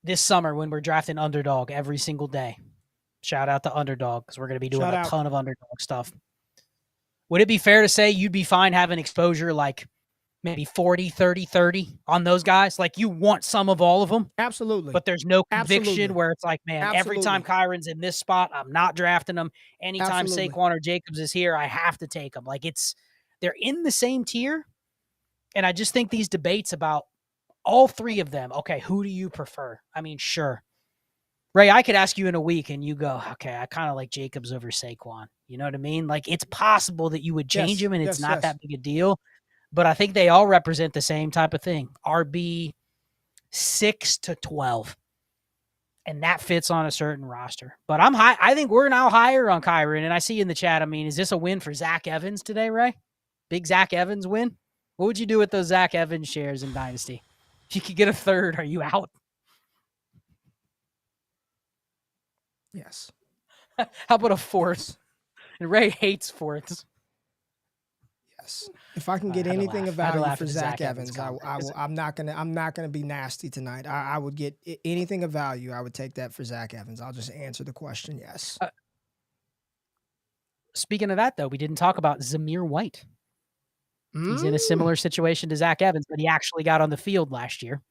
this summer when we're drafting Underdog every single day. Shout out to Underdog because we're going to be doing a ton of Underdog stuff. Would it be fair to say you'd be fine having exposure like maybe 40, 30, 30 on those guys. Like, you want some of all of them. Absolutely. But there's no conviction Absolutely. where it's like, man, every time Kyren's in this spot, I'm not drafting him. Anytime Saquon or Jacobs is here, I have to take him. Like, they're in the same tier. And I just think these debates about all three of them, okay, who do you prefer? I mean, sure. Ray, I could ask you in a week and you go, okay, I kind of like Jacobs over Saquon. You know what I mean? Like, it's possible that you would change him and it's not that big a deal. But I think they all represent the same type of thing. RB 6 to 12. And that fits on a certain roster. But I'm high. I think we're now higher on Kyren. And I see in the chat, I mean, is this a win for Zach Evans today, Ray? Big Zach Evans win? What would you do with those Zach Evans shares in Dynasty? If you could get a third, are you out? Yes. How about a fourth? And Ray hates fourths. Yes. If I can get anything of value for Zach Evans, I'm not gonna be nasty tonight. I would get anything of value. I would take that for Zach Evans. I'll just answer the question. Yes. Speaking of that, though, we didn't talk about Zamir White. He's in a similar situation to Zach Evans, but he actually got on the field last year.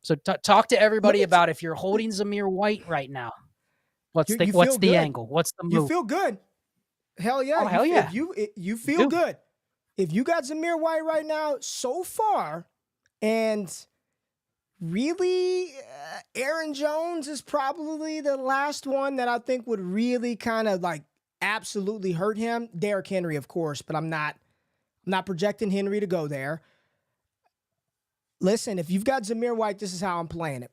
So talk to everybody about if you're holding Zamir White right now. What's the angle? What's the move? You feel good. Hell yeah. Oh, hell yeah. You feel good. If you got Zamir White right now so far, and really Aaron Jones is probably the last one that I think would really kind of like absolutely hurt him. Derrick Henry, of course, but I'm not projecting Henry to go there. Listen, if you've got Zamir White, this is how I'm playing it.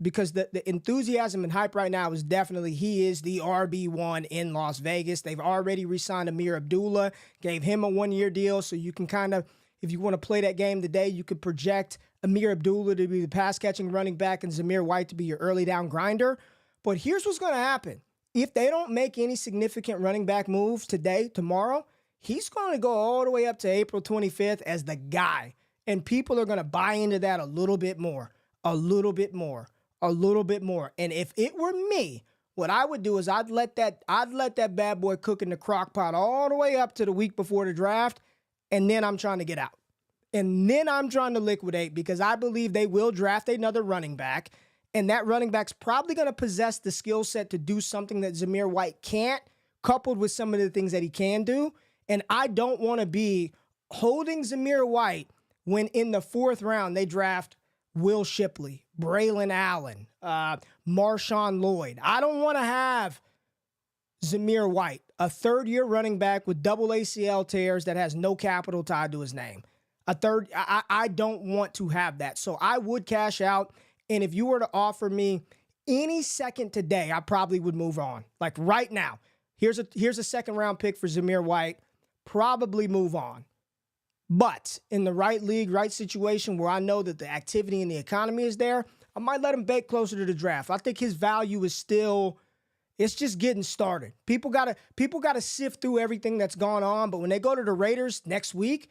Because the enthusiasm and hype right now is definitely he is the RB1 in Las Vegas. They've already re-signed Amir Abdullah, gave him a one-year deal, so you can kind of, if you want to play that game today, you could project Amir Abdullah to be the pass-catching running back and Zamir White to be your early down grinder. But here's what's going to happen. If they don't make any significant running back moves today, tomorrow, he's going to go all the way up to April 25th as the guy. And people are going to buy into that a little bit more. And if it were me, what I would do is I'd let that bad boy cook in the crock pot all the way up to the week before the draft, and then I'm trying to get out. And then I'm trying to liquidate because I believe they will draft another running back, and that running back's probably going to possess the skill set to do something that Zamir White can't, coupled with some of the things that he can do. And I don't want to be holding Zamir White when in the fourth round they draft Will Shipley, Braylon Allen, Marshawn Lloyd. I don't want to have Zamir White, a third-year running back with double ACL tears that has no capital tied to his name. I don't want to have that. So I would cash out, and if you were to offer me any second today, I probably would move on. Like right now, here's a second-round pick for Zamir White, probably move on. But in the right league, right situation where I know that the activity in the economy is there, I might let him bake closer to the draft. I think his value is still, it's just getting started. People gotta sift through everything that's gone on, but when they go to the Raiders next week,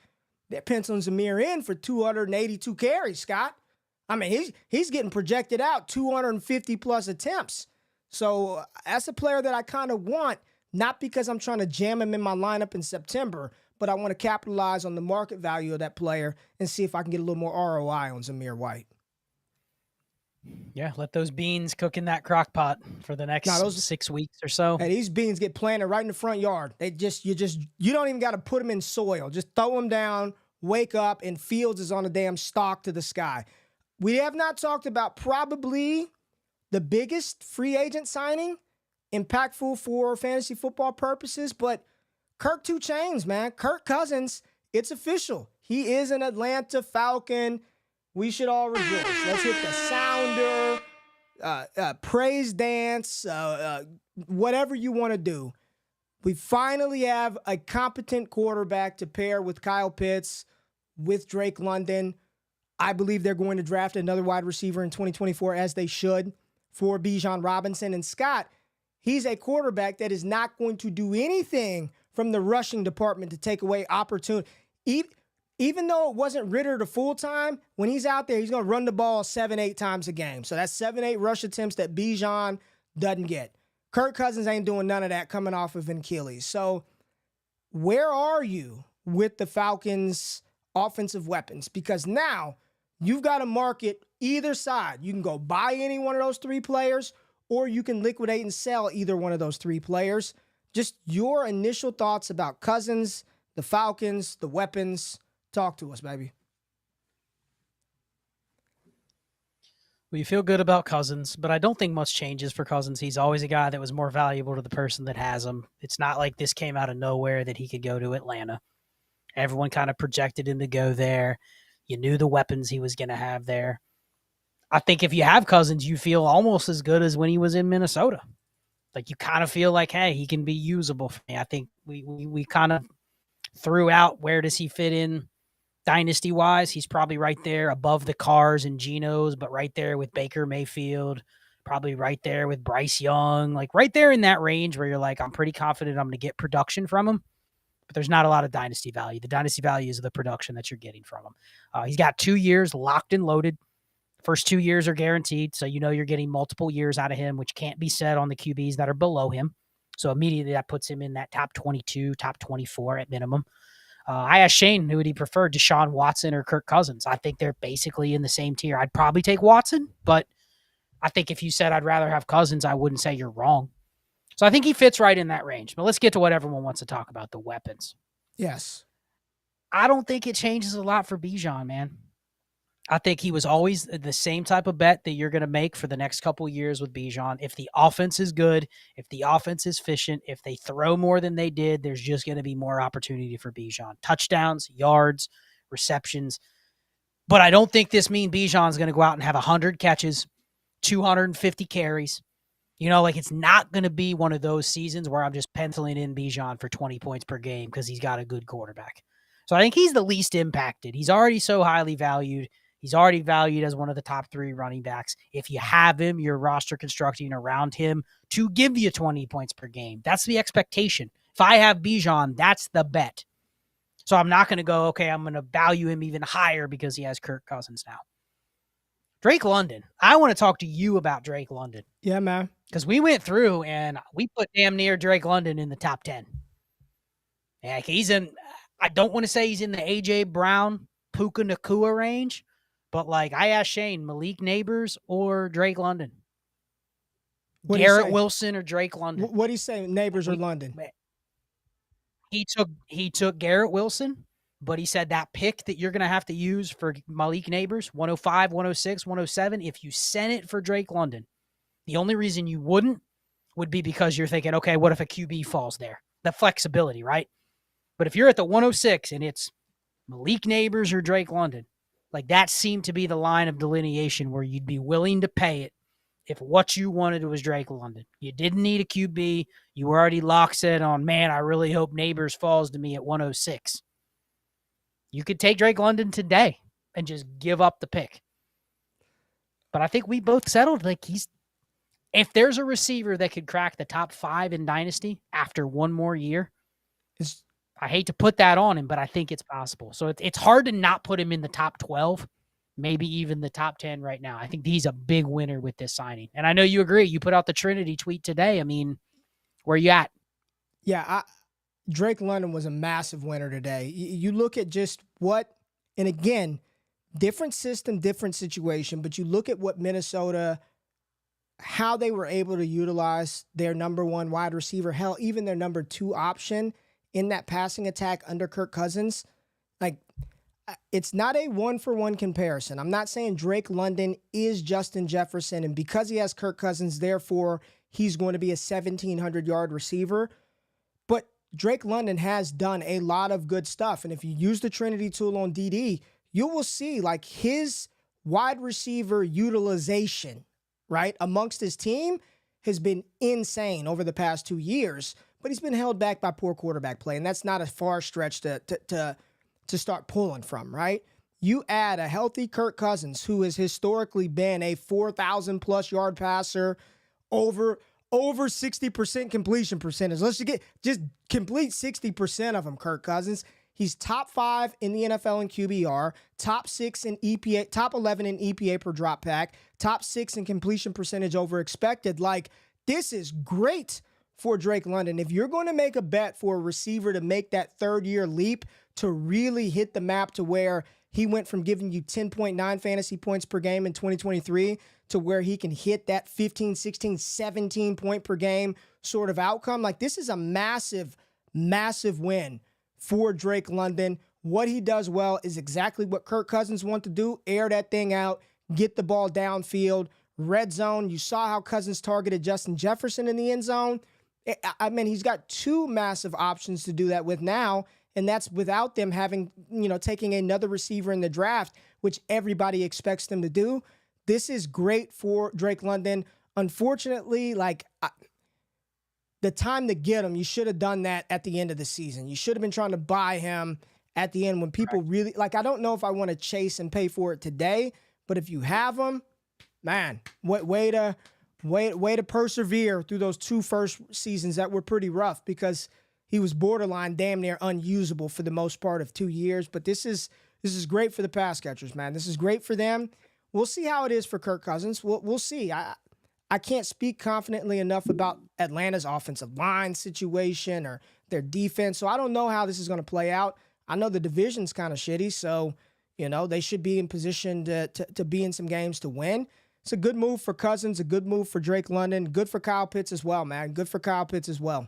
they're penciling Zamir in for 282 carries, Scott. I mean, he's getting projected out 250 plus attempts. So that's a player that I kind of want, not because I'm trying to jam him in my lineup in September, but I want to capitalize on the market value of that player and see if I can get a little more ROI on Zamir White. Yeah, let those beans cook in that crock pot for the next 6 weeks or so. Hey, these beans get planted right in the front yard. You don't even got to put them in soil. Just throw them down, wake up, and Fields is on a damn stalk to the sky. We have not talked about probably the biggest free agent signing, impactful for fantasy football purposes, but Kirk 2 Chainz, man. Kirk Cousins, it's official. He is an Atlanta Falcon. We should all rejoice. Let's hit the sounder, praise dance, whatever you want to do. We finally have a competent quarterback to pair with Kyle Pitts, with Drake London. I believe they're going to draft another wide receiver in 2024, as they should, for Bijan Robinson. And Scott, he's a quarterback that is not going to do anything from the rushing department to take away opportunity. Even though it wasn't Ritter the full time, when he's out there, he's going to run the ball 7-8 times a game. So that's 7-8 rush attempts that Bijan doesn't get. Kirk Cousins ain't doing none of that coming off of an Achilles. So where are you with the Falcons' offensive weapons, because now you've got to market either side. You can go buy any one of those three players, or you can liquidate and sell either one of those three players. Just your initial thoughts about Cousins, the Falcons, the weapons. Talk to us, baby. Well, you feel good about Cousins, but I don't think much changes for Cousins. He's always a guy that was more valuable to the person that has him. It's not like this came out of nowhere that he could go to Atlanta. Everyone kind of projected him to go there. You knew the weapons he was going to have there. I think if you have Cousins, you feel almost as good as when he was in Minnesota. Like, you kind of feel like, hey, he can be usable for me. I think we kind of threw out where does he fit in dynasty-wise. He's probably right there above the Cars and Genos, but right there with Baker Mayfield, probably right there with Bryce Young, like right there in that range where you're like, I'm pretty confident I'm going to get production from him. But there's not a lot of dynasty value. The dynasty value is the production that you're getting from him. He's got 2 years locked and loaded. First 2 years are guaranteed, so you know you're getting multiple years out of him, which can't be said on the QBs that are below him. So immediately that puts him in that top 22, top 24 at minimum. I asked Shane who would he prefer, Deshaun Watson or Kirk Cousins. I think they're basically in the same tier. I'd probably take Watson, but I think if you said I'd rather have Cousins, I wouldn't say you're wrong. So I think he fits right in that range. But let's get to what everyone wants to talk about, the weapons. Yes. I don't think it changes a lot for Bijan, man. I think he was always the same type of bet that you're going to make for the next couple of years with Bijan. If the offense is good, if the offense is efficient, if they throw more than they did, there's just going to be more opportunity for Bijan. Touchdowns, yards, receptions. But I don't think this means Bijan's going to go out and have 100 catches, 250 carries. You know, like, it's not going to be one of those seasons where I'm just penciling in Bijan for 20 points per game because he's got a good quarterback. So I think he's the least impacted. He's already so highly valued. He's already valued as one of the top 3 running backs. If you have him, you're roster constructing around him to give you 20 points per game. That's the expectation. If I have Bijan, that's the bet. So I'm not going to go, okay, I'm going to value him even higher because he has Kirk Cousins now. Drake London. I want to talk to you about Drake London. Yeah, man. Because we went through and we put damn near Drake London in the top 10. Yeah, he's in, I don't want to say he's in the A.J. Brown, Puka Nacua range, but like I asked Shane, Malik Neighbors or Drake London? Garrett Wilson or Drake London? What do you say, Neighbors or London? He took Garrett Wilson, but he said that pick that you're going to have to use for Malik Neighbors, 105, 106, 107, if you sent it for Drake London, the only reason you wouldn't would be because you're thinking, okay, what if a QB falls there? The flexibility, right? But if you're at the 106 and it's Malik Neighbors or Drake London, like that seemed to be the line of delineation where you'd be willing to pay it if what you wanted was Drake London. You didn't need a QB. You were already locked set on, man, I really hope Neighbors falls to me at 106. You could take Drake London today and just give up the pick. But I think we both settled like if there's a receiver that could crack the top 5 in Dynasty after one more year, I hate to put that on him, but I think it's possible. So it's hard to not put him in the top 12, maybe even the top 10 right now. I think he's a big winner with this signing. And I know you agree. You put out the Trinity tweet today. I mean, where you at? Yeah, Drake London was a massive winner today. You look at just what, and again, different system, different situation, but you look at what Minnesota, how they were able to utilize their number 1 wide receiver, hell, even their number 2 option in that passing attack under Kirk Cousins. Like, it's not a one-for-one comparison. I'm not saying Drake London is Justin Jefferson, and because he has Kirk Cousins, therefore, he's going to be a 1,700-yard receiver. But Drake London has done a lot of good stuff, and if you use the Trinity tool on DD, you will see, like, his wide receiver utilization, right, amongst his team has been insane over the past 2 years. But he's been held back by poor quarterback play, and that's not a far stretch to start pulling from, right? You add a healthy Kirk Cousins, who has historically been a 4,000-plus yard passer, over 60% completion percentage. Let's just complete 60% of them, Kirk Cousins. He's top 5 in the NFL in QBR, top 6 in EPA, top 11 in EPA per drop back, top 6 in completion percentage over expected. Like, this is great for Drake London. If you're going to make a bet for a receiver to make that third-year leap to really hit the map to where he went from giving you 10.9 fantasy points per game in 2023 to where he can hit that 15, 16, 17 point per game sort of outcome, like this is a massive, massive win for Drake London. What he does well is exactly what Kirk Cousins wants to do, air that thing out, get the ball downfield, red zone. You saw how Cousins targeted Justin Jefferson in the end zone. I mean, he's got two massive options to do that with now, and that's without them having, taking another receiver in the draft, which everybody expects them to do. This is great for Drake London. Unfortunately, the time to get him, you should have done that at the end of the season. You should have been trying to buy him at the end when people really, I don't know if I want to chase and pay for it today, but if you have him, man, way to persevere through those two first seasons that were pretty rough because he was borderline damn near unusable for the most part of 2 years. But this is great for the pass catchers, man. This is great for them. We'll see how it is for Kirk Cousins. We'll see. I can't speak confidently enough about Atlanta's offensive line situation or their defense, so I don't know how this is going to play out. I know the division's kind of shitty, so they should be in position to be in some games to win. It's a good move for Cousins, a good move for Drake London, good for Kyle Pitts as well, man. Good for Kyle Pitts as well.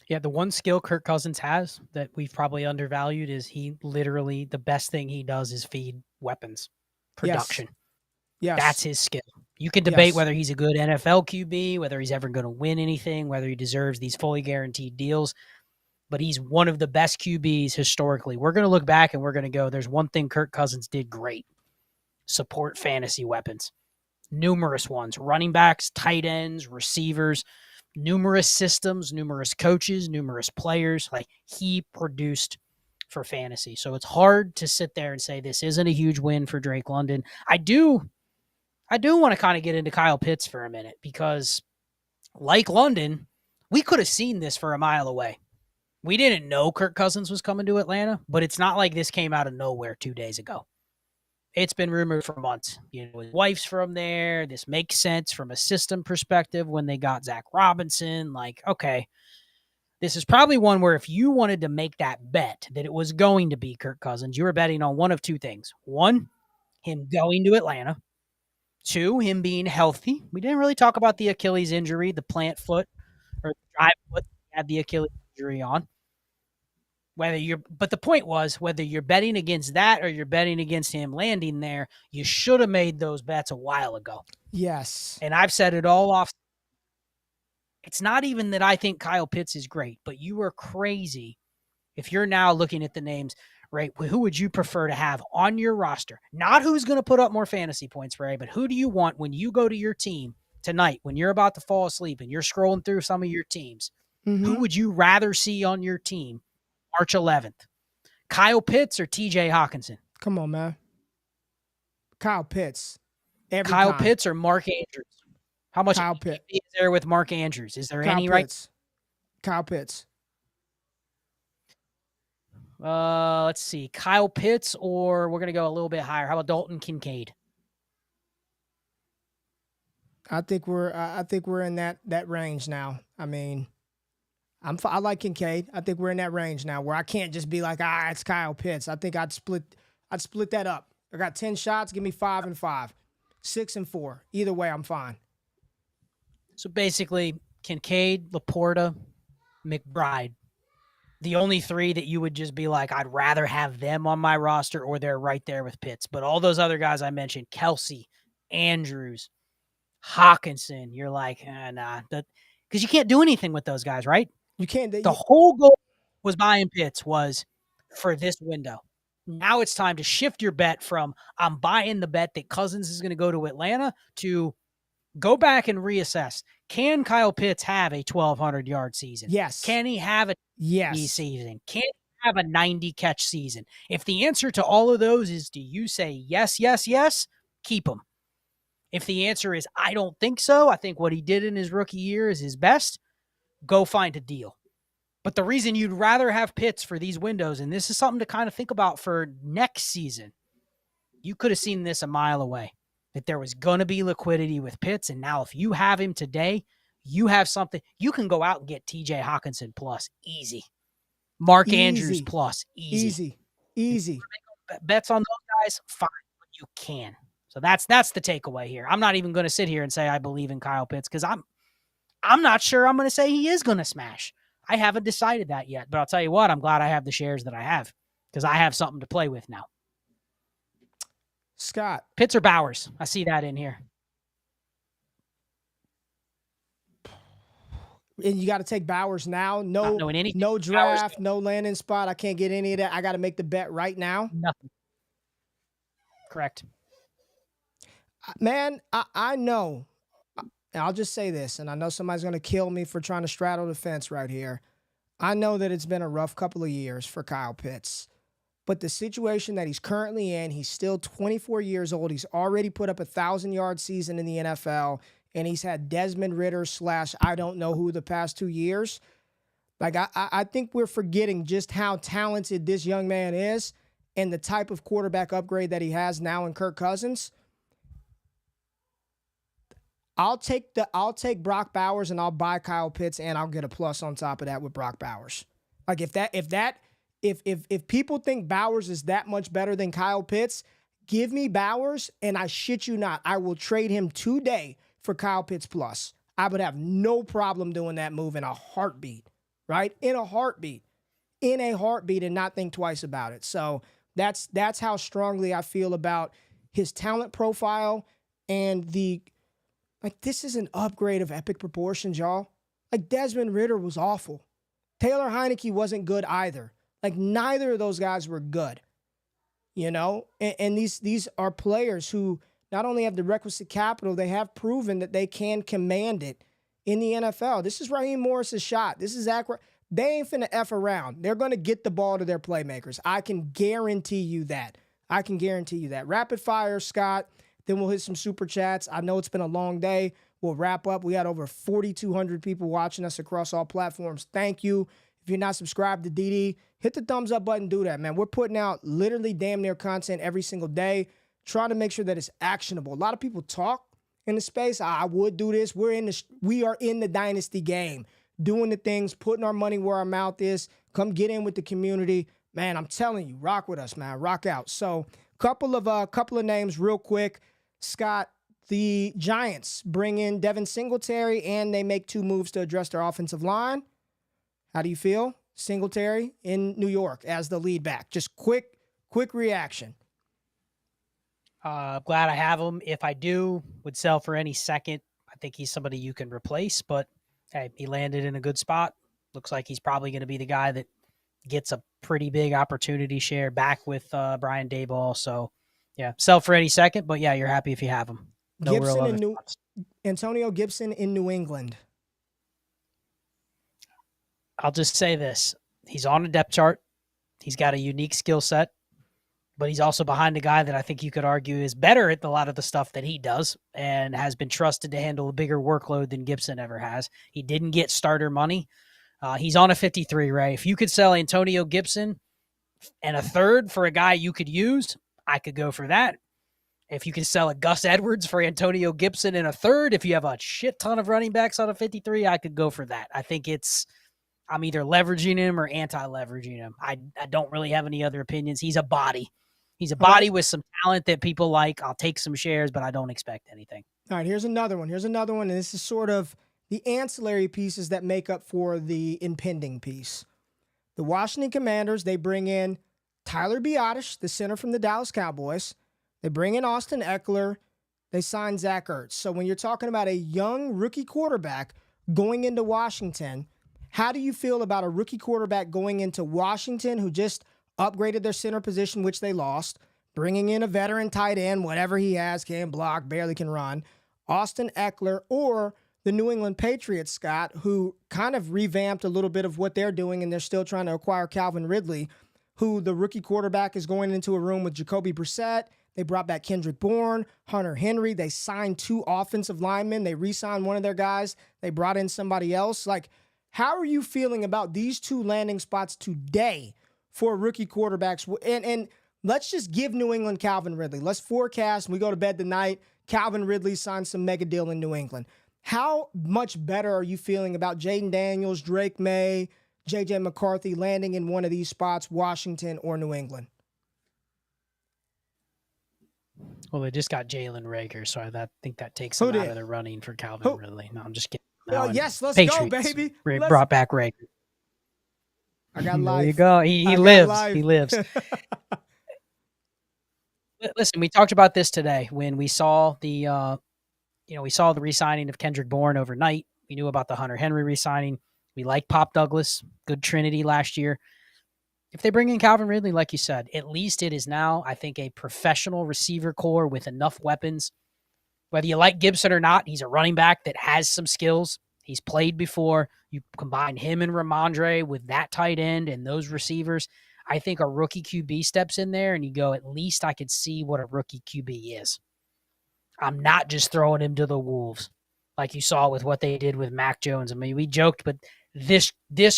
Yeah, the one skill Kirk Cousins has that we've probably undervalued is he literally, the best thing he does is feed weapons, production. Yes. That's his skill. You can debate whether he's a good NFL QB, whether he's ever going to win anything, whether he deserves these fully guaranteed deals, but he's one of the best QBs historically. We're going to look back and we're going to go, there's one thing Kirk Cousins did great. Support fantasy weapons. Numerous ones. Running backs, tight ends, receivers, numerous systems, numerous coaches, numerous players. He produced for fantasy. So it's hard to sit there and say this isn't a huge win for Drake London. I do want to kind of get into Kyle Pitts for a minute because like London, we could have seen this for a mile away. We didn't know Kirk Cousins was coming to Atlanta, but it's not like this came out of nowhere 2 days ago. It's been rumored for months. His wife's from there. This makes sense from a system perspective when they got Zach Robinson. Okay, this is probably one where if you wanted to make that bet that it was going to be Kirk Cousins, you were betting on one of two things. One, him going to Atlanta. Two, him being healthy. We didn't really talk about the Achilles injury, the plant foot or the drive foot he had the Achilles injury on. But the point was, whether you're betting against that or you're betting against him landing there, you should have made those bets a while ago. Yes. And I've said it all off. It's not even that I think Kyle Pitts is great, but you are crazy if you're now looking at the names, right? Who would you prefer to have on your roster? Not who's going to put up more fantasy points, Ray, but who do you want when you go to your team tonight, when you're about to fall asleep and you're scrolling through some of your teams? Mm-hmm. Who would you rather see on your team March 11th? Kyle Pitts or TJ Hawkinson? Come on, man. Kyle Pitts. Kyle Pitts or Mark Andrews? How much Kyle Pitts is there with Mark Andrews? Is there Kyle any Pitts. Kyle Pitts. Let's see. Kyle Pitts, or we're going to go a little bit higher. How about Dalton Kincaid? I think we're in that range now. I mean, I like Kincaid. I think we're in that range now where I can't just be like, it's Kyle Pitts. I think I'd split that up. I got 10 shots. Give me 5 and 5, 6 and 4. Either way, I'm fine. So basically, Kincaid, Laporta, McBride. The only three that you would just be like, I'd rather have them on my roster, or they're right there with Pitts. But all those other guys I mentioned, Kelsey, Andrews, Hawkinson, you're like, nah. Because you can't do anything with those guys, right? You can't. The whole goal was buying Pitts was for this window. Now it's time to shift your bet from I'm buying the bet that Cousins is going to go to Atlanta to go back and reassess. Can Kyle Pitts have a 1,200-yard season? Yes. Can he have a season? Can he have a 90-catch season? If the answer to all of those is, do you say yes, yes, yes, keep him. If the answer is, I don't think so, I think what he did in his rookie year is his best, go find a deal. But the reason you'd rather have Pitts for these windows, and this is something to kind of think about for next season, you could have seen this a mile away, that there was going to be liquidity with Pitts. And now if you have him today, you have something. You can go out and get TJ Hawkinson plus easy. Mark Andrews plus easy. Easy. Bets on those guys, fine, but you can. So that's the takeaway here. I'm not even going to sit here and say I believe in Kyle Pitts because I'm not sure I'm going to say he is going to smash. I haven't decided that yet, but I'll tell you what, I'm glad I have the shares that I have because I have something to play with now. Scott. Pitts or Bowers? I see that in here. And you got to take Bowers now. No draft, no landing spot. I can't get any of that. I got to make the bet right now. Nothing. Correct. Man, I know. And I'll just say this, and I know somebody's going to kill me for trying to straddle the fence right here. I know that it's been a rough couple of years for Kyle Pitts. But the situation that he's currently in, he's still 24 years old. He's already put up a 1,000-yard season in the NFL. And he's had Desmond Ritter / I don't know who the past 2 years. Like, I think we're forgetting just how talented this young man is and the type of quarterback upgrade that he has now in Kirk Cousins. I'll take Brock Bowers and I'll buy Kyle Pitts and I'll get a plus on top of that with Brock Bowers. Like if people think Bowers is that much better than Kyle Pitts, give me Bowers and I shit you not, I will trade him today for Kyle Pitts plus. I would have no problem doing that move in a heartbeat, right? In a heartbeat and not think twice about it. So that's how strongly I feel about his talent profile and this is an upgrade of epic proportions, y'all. Like Desmond Ritter was awful. Taylor Heineke wasn't good either. Like neither of those guys were good, you know? And these are players who not only have the requisite capital, they have proven that they can command it in the NFL. This is Raheem Morris's shot. This is Zach. They ain't finna F around. They're going to get the ball to their playmakers. I can guarantee you that. Rapid fire, Scott. Then we'll hit some super chats. I know it's been a long day. We'll wrap up. We had over 4,200 people watching us across all platforms. Thank you. If you're not subscribed to DD, hit the thumbs up button. Do that, man. We're putting out literally damn near content every single day. Trying to make sure that it's actionable. A lot of people talk in the space. I would do this. We are in the Dynasty game, doing the things, putting our money where our mouth is. Come get in with the community. Man, I'm telling you, rock with us, man. Rock out. So couple of names real quick. Scott, the Giants bring in Devin Singletary, and they make 2 moves to address their offensive line. How do you feel? Singletary in New York as the lead back. Just quick reaction. Glad I have him. If I do, would sell for any second. I think he's somebody you can replace, but hey, he landed in a good spot. Looks like he's probably going to be the guy that gets a pretty big opportunity share back with Brian Daboll. So, yeah, sell for any second, but yeah, you're happy if you have him. Antonio Gibson in New England. I'll just say this. He's on a depth chart. He's got a unique skill set, but he's also behind a guy that I think you could argue is better at a lot of the stuff that he does and has been trusted to handle a bigger workload than Gibson ever has. He didn't get starter money. He's on a 53, right? If you could sell Antonio Gibson and a third for a guy you could use, I could go for that. If you can sell a Gus Edwards for Antonio Gibson and a third, if you have a shit ton of running backs on a 53, I could go for that. I think I'm either leveraging him or anti-leveraging him. I don't really have any other opinions. He's a body. He's a body with some talent that people like. I'll take some shares, but I don't expect anything. All right, here's another one. And this is sort of the ancillary pieces that make up for the impending piece. The Washington Commanders, they bring in Tyler Biadasz, the center from the Dallas Cowboys. They bring in Austin Eckler. They sign Zach Ertz. So when you're talking about a young rookie quarterback going into Washington, how do you feel about a rookie quarterback going into Washington who just upgraded their center position, which they lost, bringing in a veteran tight end, whatever he has, can't block, barely can run, Austin Eckler, or the New England Patriots, Scott, who kind of revamped a little bit of what they're doing, and they're still trying to acquire Calvin Ridley, who the rookie quarterback is going into a room with Jacoby Brissett. They brought back Kendrick Bourne, Hunter Henry. They signed 2 offensive linemen. They re-signed one of their guys. They brought in somebody else. Like, how are you feeling about these 2 landing spots today for rookie quarterbacks? And let's just give New England Calvin Ridley. Let's forecast. We go to bed tonight. Calvin Ridley signs some mega deal in New England. How much better are you feeling about Jaden Daniels, Drake May, J.J. McCarthy landing in one of these spots, Washington or New England? Well, they just got Jalen Reagor, so I think that takes him out of the running for Calvin Ridley. No, I'm just kidding. Oh, yes, let's Patriots go, baby. Brought back Reagor. I got life. There you go. He lives. He lives. Listen, we talked about this today when we saw the re-signing of Kendrick Bourne overnight. We knew about the Hunter Henry re-signing. We like Pop Douglas, good Trinity last year. If they bring in Calvin Ridley, like you said, at least it is now, I think, a professional receiver core with enough weapons. Whether you like Gibson or not, he's a running back that has some skills. He's played before. You combine him and Ramondre with that tight end and those receivers. I think a rookie QB steps in there and you go, at least I could see what a rookie QB is. I'm not just throwing him to the wolves like you saw with what they did with Mac Jones. I mean, we joked, but this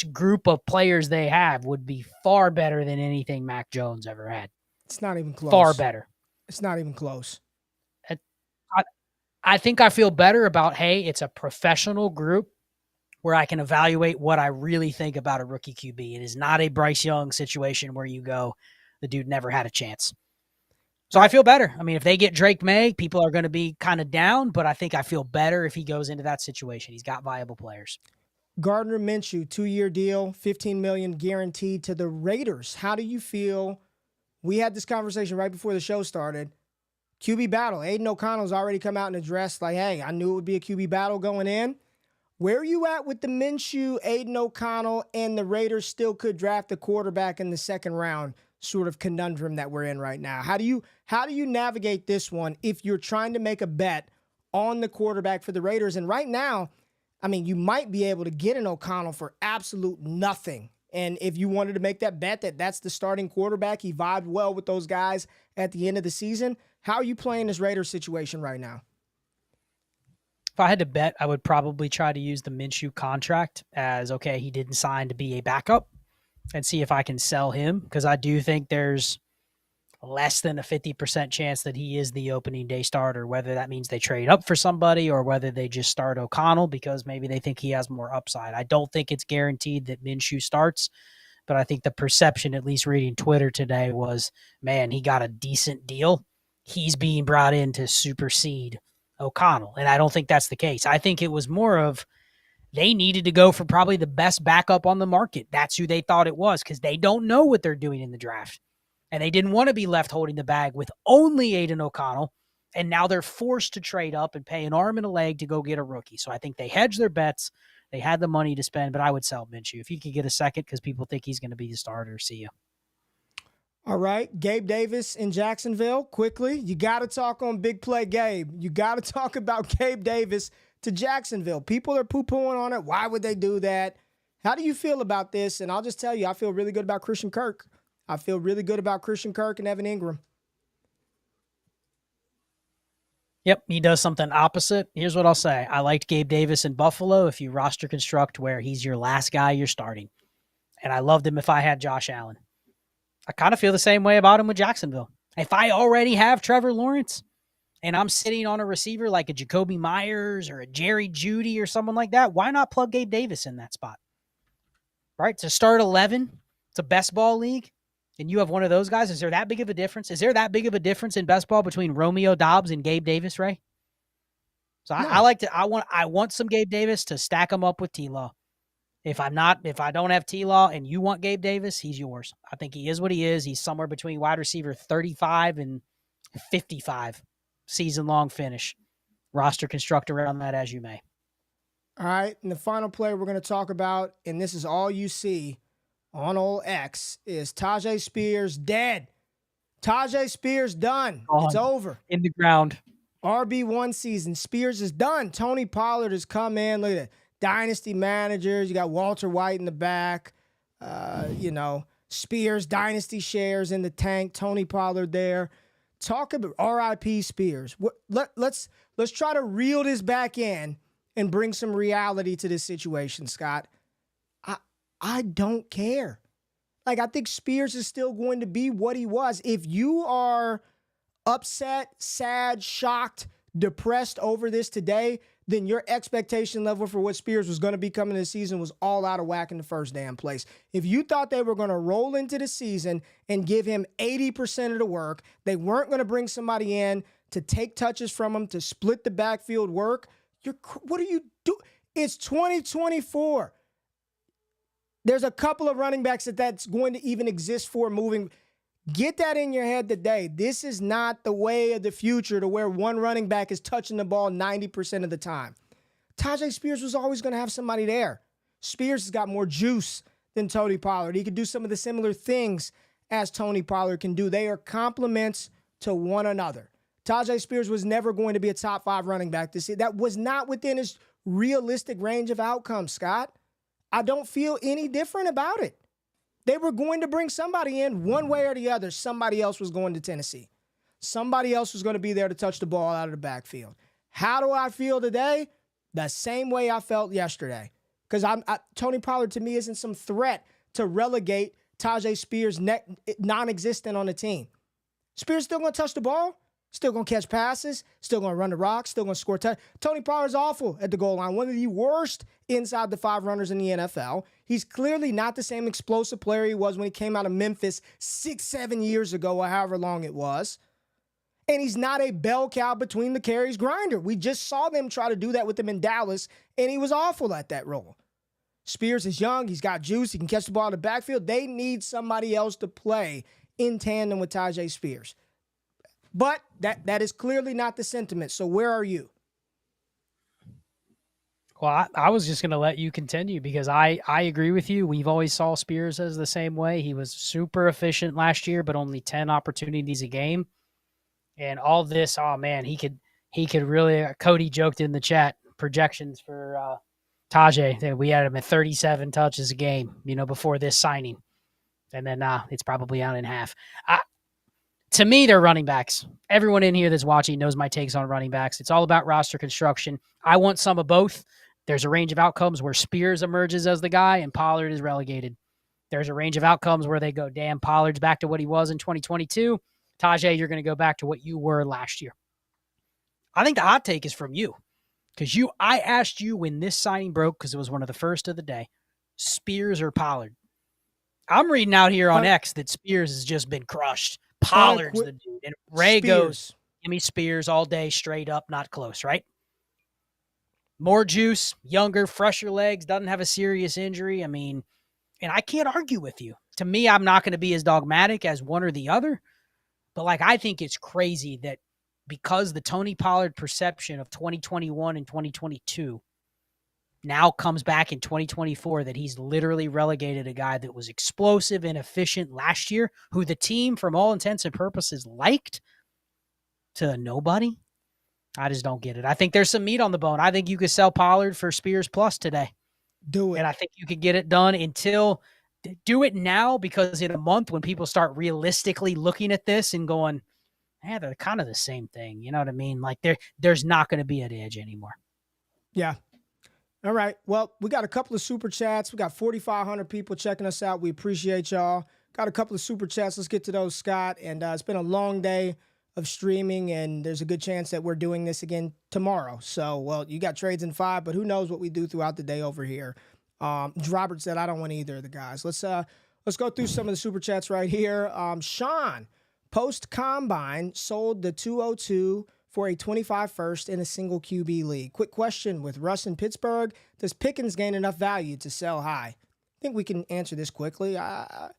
group of players they have would be far better than anything Mac Jones ever had. It's not even close. Far better. It's not even close. I think I feel better about, hey, it's a professional group where I can evaluate what I really think about a rookie QB. It is not a Bryce Young situation where you go, the dude never had a chance. So I feel better. I mean, if they get Drake May, people are going to be kind of down, but I think I feel better if he goes into that situation. He's got viable players. Gardner Minshew, 2-year deal, $15 million guaranteed to the Raiders. How do you feel? We had this conversation right before the show started. QB battle. Aiden O'Connell's already come out and addressed, like, hey, I knew it would be a QB battle going in. Where are you at with the Minshew, Aiden O'Connell, and the Raiders still could draft a quarterback in the second round sort of conundrum that we're in right now? How do you navigate this one if you're trying to make a bet on the quarterback for the Raiders? And right now, I mean, you might be able to get an O'Connell for absolute nothing. And if you wanted to make that bet that that's the starting quarterback, he vibed well with those guys at the end of the season. How are you playing this Raiders situation right now? If I had to bet, I would probably try to use the Minshew contract as, okay, he didn't sign to be a backup, and see if I can sell him, because I do think there's less than a 50% chance that he is the opening day starter, whether that means they trade up for somebody or whether they just start O'Connell because maybe they think he has more upside. I don't think it's guaranteed that Minshew starts, but I think the perception, at least reading Twitter today, was, man, he got a decent deal. He's being brought in to supersede O'Connell. And I don't think that's the case. I think it was more of they needed to go for probably the best backup on the market. That's who they thought it was, because they don't know what they're doing in the draft. And they didn't want to be left holding the bag with only Aiden O'Connell. And now they're forced to trade up and pay an arm and a leg to go get a rookie. So I think they hedged their bets. They had the money to spend, but I would sell Minshew. If you could get a second because people think he's going to be the starter, see you. All right, Gabe Davis in Jacksonville, quickly. You got to talk on Big Play Gabe. You got to talk about Gabe Davis to Jacksonville. People are poo-pooing on it. Why would they do that? How do you feel about this? And I'll just tell you, I feel really good about Christian Kirk. I feel really good about Christian Kirk and Evan Ingram. Yep, he does something opposite. Here's what I'll say. I liked Gabe Davis in Buffalo if you roster construct where he's your last guy you're starting. And I loved him if I had Josh Allen. I kind of feel the same way about him with Jacksonville. If I already have Trevor Lawrence and I'm sitting on a receiver like a Jacoby Myers or a Jerry Jeudy or someone like that, why not plug Gabe Davis in that spot? Right? To start 11, it's a best ball league, and you have one of those guys. Is there that big of a difference? Is there that big of a difference in best ball between Romeo Doubs and Gabe Davis, Ray? So no. I want some Gabe Davis to stack him up with T-Law. If I don't have T-Law and you want Gabe Davis, he's yours. I think he is what he is. He's somewhere between wide receiver 35 and 55. Season-long finish. Roster construct around that as you may. All right, and the final player we're going to talk about, and this is all you see on old X, is Tyjae Spears dead. Tyjae Spears done. It's over. In the ground. RB1 season. Spears is done. Tony Pollard has come in. Look at that. Dynasty managers. You got Walter White in the back. Spears, Dynasty shares in the tank. Tony Pollard there. Talk about RIP Spears. Let's try to reel this back in and bring some reality to this situation, Scott. I don't care. Like, I think Spears is still going to be what he was. If you are upset, sad, shocked, depressed over this today, then your expectation level for what Spears was going to be coming this season was all out of whack in the first damn place. If you thought they were going to roll into the season and give him 80% of the work, they weren't going to bring somebody in to take touches from him, to split the backfield work, what are you doing? It's 2024. There's a couple of running backs that's going to even exist for moving. Get that in your head today. This is not the way of the future to where one running back is touching the ball 90% of the time. Tyjae Spears was always going to have somebody there. Spears has got more juice than Tony Pollard. He could do some of the similar things as Tony Pollard can do. They are complements to one another. Tyjae Spears was never going to be a top 5 running back this year. That was not within his realistic range of outcomes, Scott. I don't feel any different about it. They were going to bring somebody in one way or the other. Somebody else was going to Tennessee. Somebody else was going to be there to touch the ball out of the backfield. How do I feel today? The same way I felt yesterday. Because Tony Pollard, to me, isn't some threat to relegate Tyjae Spears non-existent on the team. Spears still going to touch the ball, still going to catch passes, still going to run the rock, still going to score touchdowns. Tony Pollard's awful at the goal line, one of the worst inside the 5 runners in the NFL. He's clearly not the same explosive player he was when he came out of Memphis 6-7 years ago, or however long it was. And he's not a bell cow between the carries grinder. We just saw them try to do that with him in Dallas, and he was awful at that role. Spears is young. He's got juice. He can catch the ball in the backfield. They need somebody else to play in tandem with Tyjae Spears. But that is clearly not the sentiment. So where are you? Well, I was just going to let you continue because I agree with you. We've always saw Spears as the same way. He was super efficient last year, but only 10 opportunities a game. And all this, oh man, he could really, Cody joked in the chat, projections for Tyjae, that we had him at 37 touches a game, before this signing. And then it's probably out in half. To me, they're running backs. Everyone in here that's watching knows my takes on running backs. It's all about roster construction. I want some of both. There's a range of outcomes where Spears emerges as the guy and Pollard is relegated. There's a range of outcomes where they go, damn, Pollard's back to what he was in 2022. Tyjae, you're going to go back to what you were last year. I think the hot take is from you. Because I asked you when this signing broke, because it was one of the first of the day, Spears or Pollard. I'm reading out here on X that Spears has just been crushed. Pollard's the dude. And Ray goes, give me Spears all day, straight up, not close, right? More juice, younger, fresher legs, doesn't have a serious injury. I mean, and I can't argue with you. To me, I'm not going to be as dogmatic as one or the other. But, I think it's crazy that because the Tony Pollard perception of 2021 and 2022 now comes back in 2024, that he's literally relegated a guy that was explosive and efficient last year, who the team, from all intents and purposes, liked, to nobody. I just don't get it. I think there's some meat on the bone. I think you could sell Pollard for Spears plus today. Do it. And I think you could get it done do it now, because in a month when people start realistically looking at this and going, they're kind of the same thing. You know what I mean? There's not going to be an edge anymore. Yeah. All right. Well, we got a couple of super chats. We got 4,500 people checking us out. We appreciate y'all. Got a couple of super chats. Let's get to those, Scott. And it's been a long day of streaming, and there's a good chance that we're doing this again tomorrow. So, you got trades in 5, but who knows what we do throughout the day over here. Robert said, I don't want either of the guys. Let's go through some of the super chats right here. Sean, post-combine, sold the 202 for a 25 first in a single QB league. Quick question, with Russ in Pittsburgh, does Pickens gain enough value to sell high? I think we can answer this quickly. I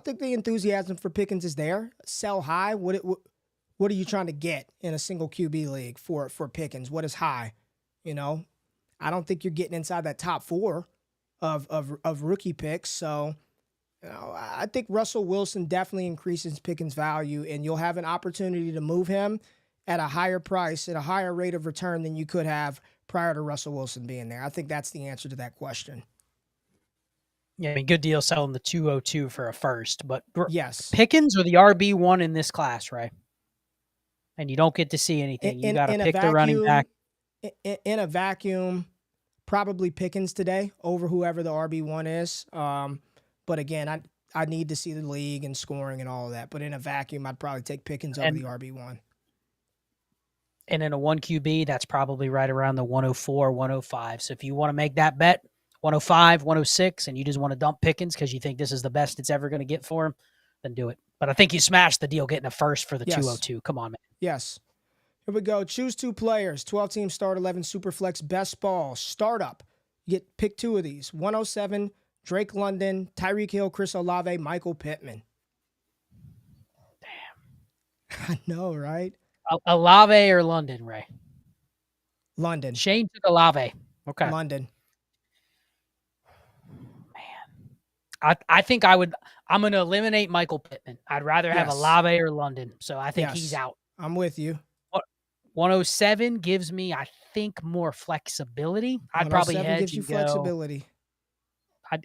think the enthusiasm for Pickens is there. Sell high, what are you trying to get in a single QB league for Pickens? What is high? I don't think you're getting inside that top 4 of rookie picks. So, I think Russell Wilson definitely increases Pickens' value, and you'll have an opportunity to move him at a higher price, at a higher rate of return than you could have prior to Russell Wilson being there. I think that's the answer to that question. Yeah, good deal selling the 202 for a first, but yes, Pickens or the RB1 in this class, right? And you don't get to see anything. You got to pick the running back. In a vacuum, probably Pickens today over whoever the RB1 is. But again, I need to see the league and scoring and all of that. But in a vacuum, I'd probably take Pickens over the RB1. And in a 1 QB, that's probably right around the 104, 105. So if you want to make that bet, 105, 106, and you just want to dump Pickens because you think this is the best it's ever going to get for him, then do it. But I think you smashed the deal getting a first for the 202. Come on, man. Yes. Here we go. Choose 2 players. 12-team start, 11 Superflex best ball. Startup. You pick 2 of these. 107, Drake London, Tyreek Hill, Chris Olave, Michael Pittman. Damn. I know, right? Olave or London, Ray? London. Shane took Olave. Okay. London. Man. I think I'm going to eliminate Michael Pittman. I'd rather have Olave or London. So I think he's out. I'm with you. 107 gives me, I think, more flexibility. I'd probably hedge gives you flexibility.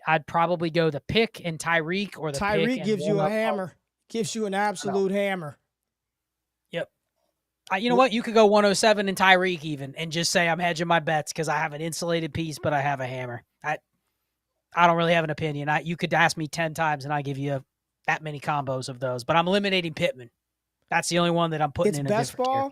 I'd probably go the pick and Tyreek or the Tyreek pick gives you a hammer. Gives you an absolute hammer. Yep. You know what? You could go 107 and Tyreek even and just say I'm hedging my bets because I have an insulated piece, but I have a hammer. I don't really have an opinion. You could ask me 10 times and I give you that many combos of those, but I'm eliminating Pittman. That's the only one that I'm putting in a different tier.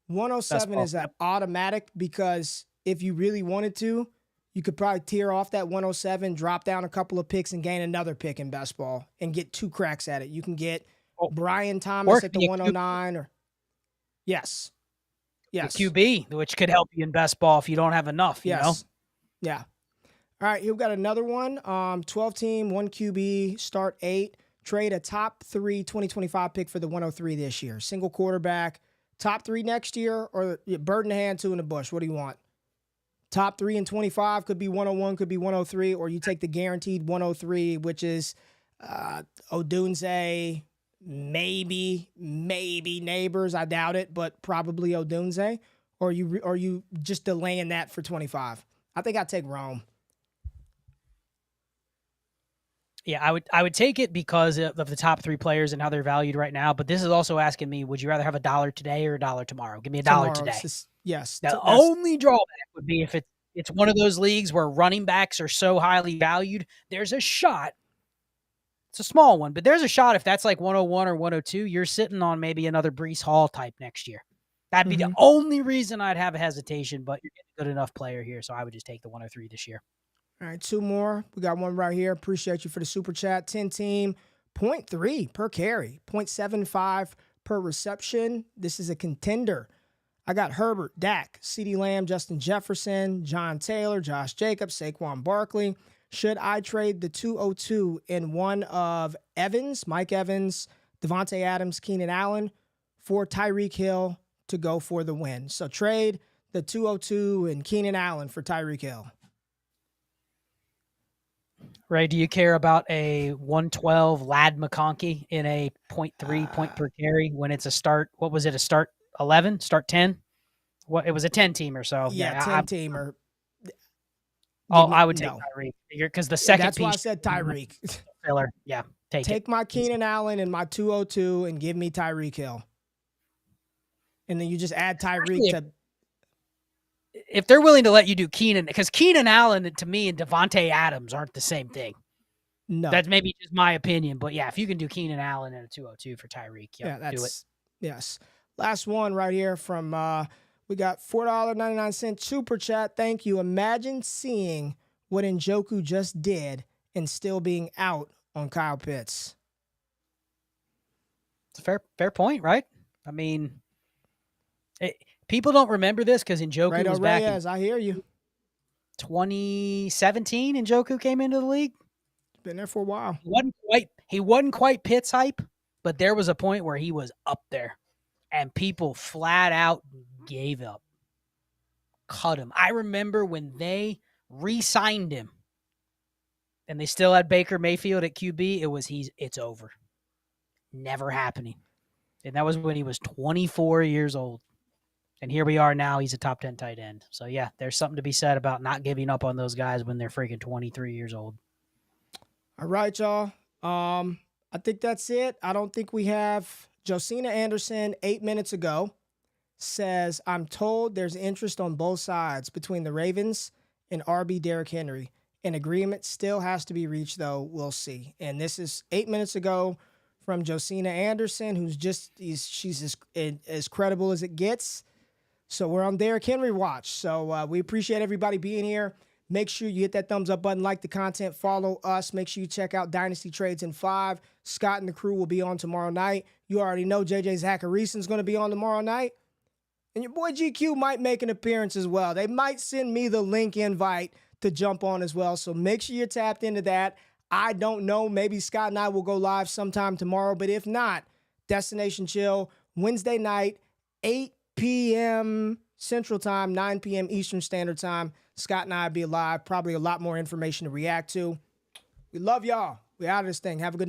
107 is an automatic because if you really wanted to, you could probably tear off that 107, drop down a couple of picks, and gain another pick in best ball and get 2 cracks at it. You can get Brian Thomas at the 109 or yes. QB, which could help you in best ball if you don't have enough, you know? Yeah. All right, we've got another one. 12-team, 1 QB, start 8. Trade a top 3 2025 pick for the 103 this year. Single quarterback. Top 3 next year or bird in the hand, 2 in the bush? What do you want? Top 3 in 25 could be 101, could be 103, or you take the guaranteed 103, which is Odunze, maybe Neighbors. I doubt it, but probably Odunze. Or you just delaying that for 25. I think I'd take Rome. Yeah, I would take it because of the top 3 players and how they're valued right now. But this is also asking me, would you rather have $1 today or $1 tomorrow? Give me $1 today. Yes. The only drawback would be if it's one of those leagues where running backs are so highly valued, there's a shot. It's a small one, but there's a shot if that's like 101 or 102, you're sitting on maybe another Breece Hall type next year. That'd be the only reason I'd have a hesitation, but you're getting a good enough player here, so I would just take the 103 this year. All right, 2 more. We got one right here. Appreciate you for the super chat. 10-team, 0.3 per carry, 0.75 per reception. This is a contender. I got Herbert, Dak, CeeDee Lamb, Justin Jefferson, John Taylor, Josh Jacobs, Saquon Barkley. Should I trade the 202 in one of Evans, Mike Evans, Devontae Adams, Keenan Allen for Tyreek Hill to go for the win? So trade the 202 and Keenan Allen for Tyreek Hill. Ray, do you care about a 112 Lad McConkey in a 0.3 point per carry when it's a start? What was it? A start 11? Start 10? What? It was a 10-teamer. So yeah, 10-teamer. I would take Tyreek because the second that's piece. That's why I said Tyreek. Filler. Yeah, take my Keenan Allen and my 202 and give me Tyreek Hill. And then you just add Tyreek to. If they're willing to let you do Keenan, because Keenan Allen to me and Devontae Adams aren't the same thing. No. That's maybe just my opinion. But yeah, if you can do Keenan Allen and a 202 for Tyreek, do it. Yes. Last one right here from we got $4.99 super chat. Thank you. Imagine seeing what Njoku just did and still being out on Kyle Pitts. It's a fair point, right? I mean, people don't remember this because Njoku was back in I hear you. 2017. Njoku came into the league. Been there for a while. He wasn't quite Pitts hype, but there was a point where he was up there, and people flat out gave up, cut him. I remember when they re-signed him, and they still had Baker Mayfield at QB. It's over, never happening, and that was when he was 24 years old. And here we are now. He's a top 10 tight end. So, yeah, there's something to be said about not giving up on those guys when they're freaking 23 years old. All right, y'all. I think that's it. I don't think we have Josina Anderson 8 minutes ago says, I'm told there's interest on both sides between the Ravens and RB Derrick Henry. An agreement still has to be reached, though. We'll see. And this is 8 minutes ago from Josina Anderson, who's she's as credible as it gets. So we're on Derrick Henry watch. So we appreciate everybody being here. Make sure you hit that thumbs up button, like the content, follow us. Make sure you check out Dynasty Trades in 5. Scott and the crew will be on tomorrow night. You already know JJ Zacharysen's going to be on tomorrow night. And your boy GQ might make an appearance as well. They might send me the link invite to jump on as well. So make sure you're tapped into that. I don't know. Maybe Scott and I will go live sometime tomorrow. But if not, Destination Chill, Wednesday night, 8 p.m. Central Time, 9 p.m. Eastern Standard Time. Scott and I will be live. Probably a lot more information to react to. We love y'all. We out of this thing. Have a good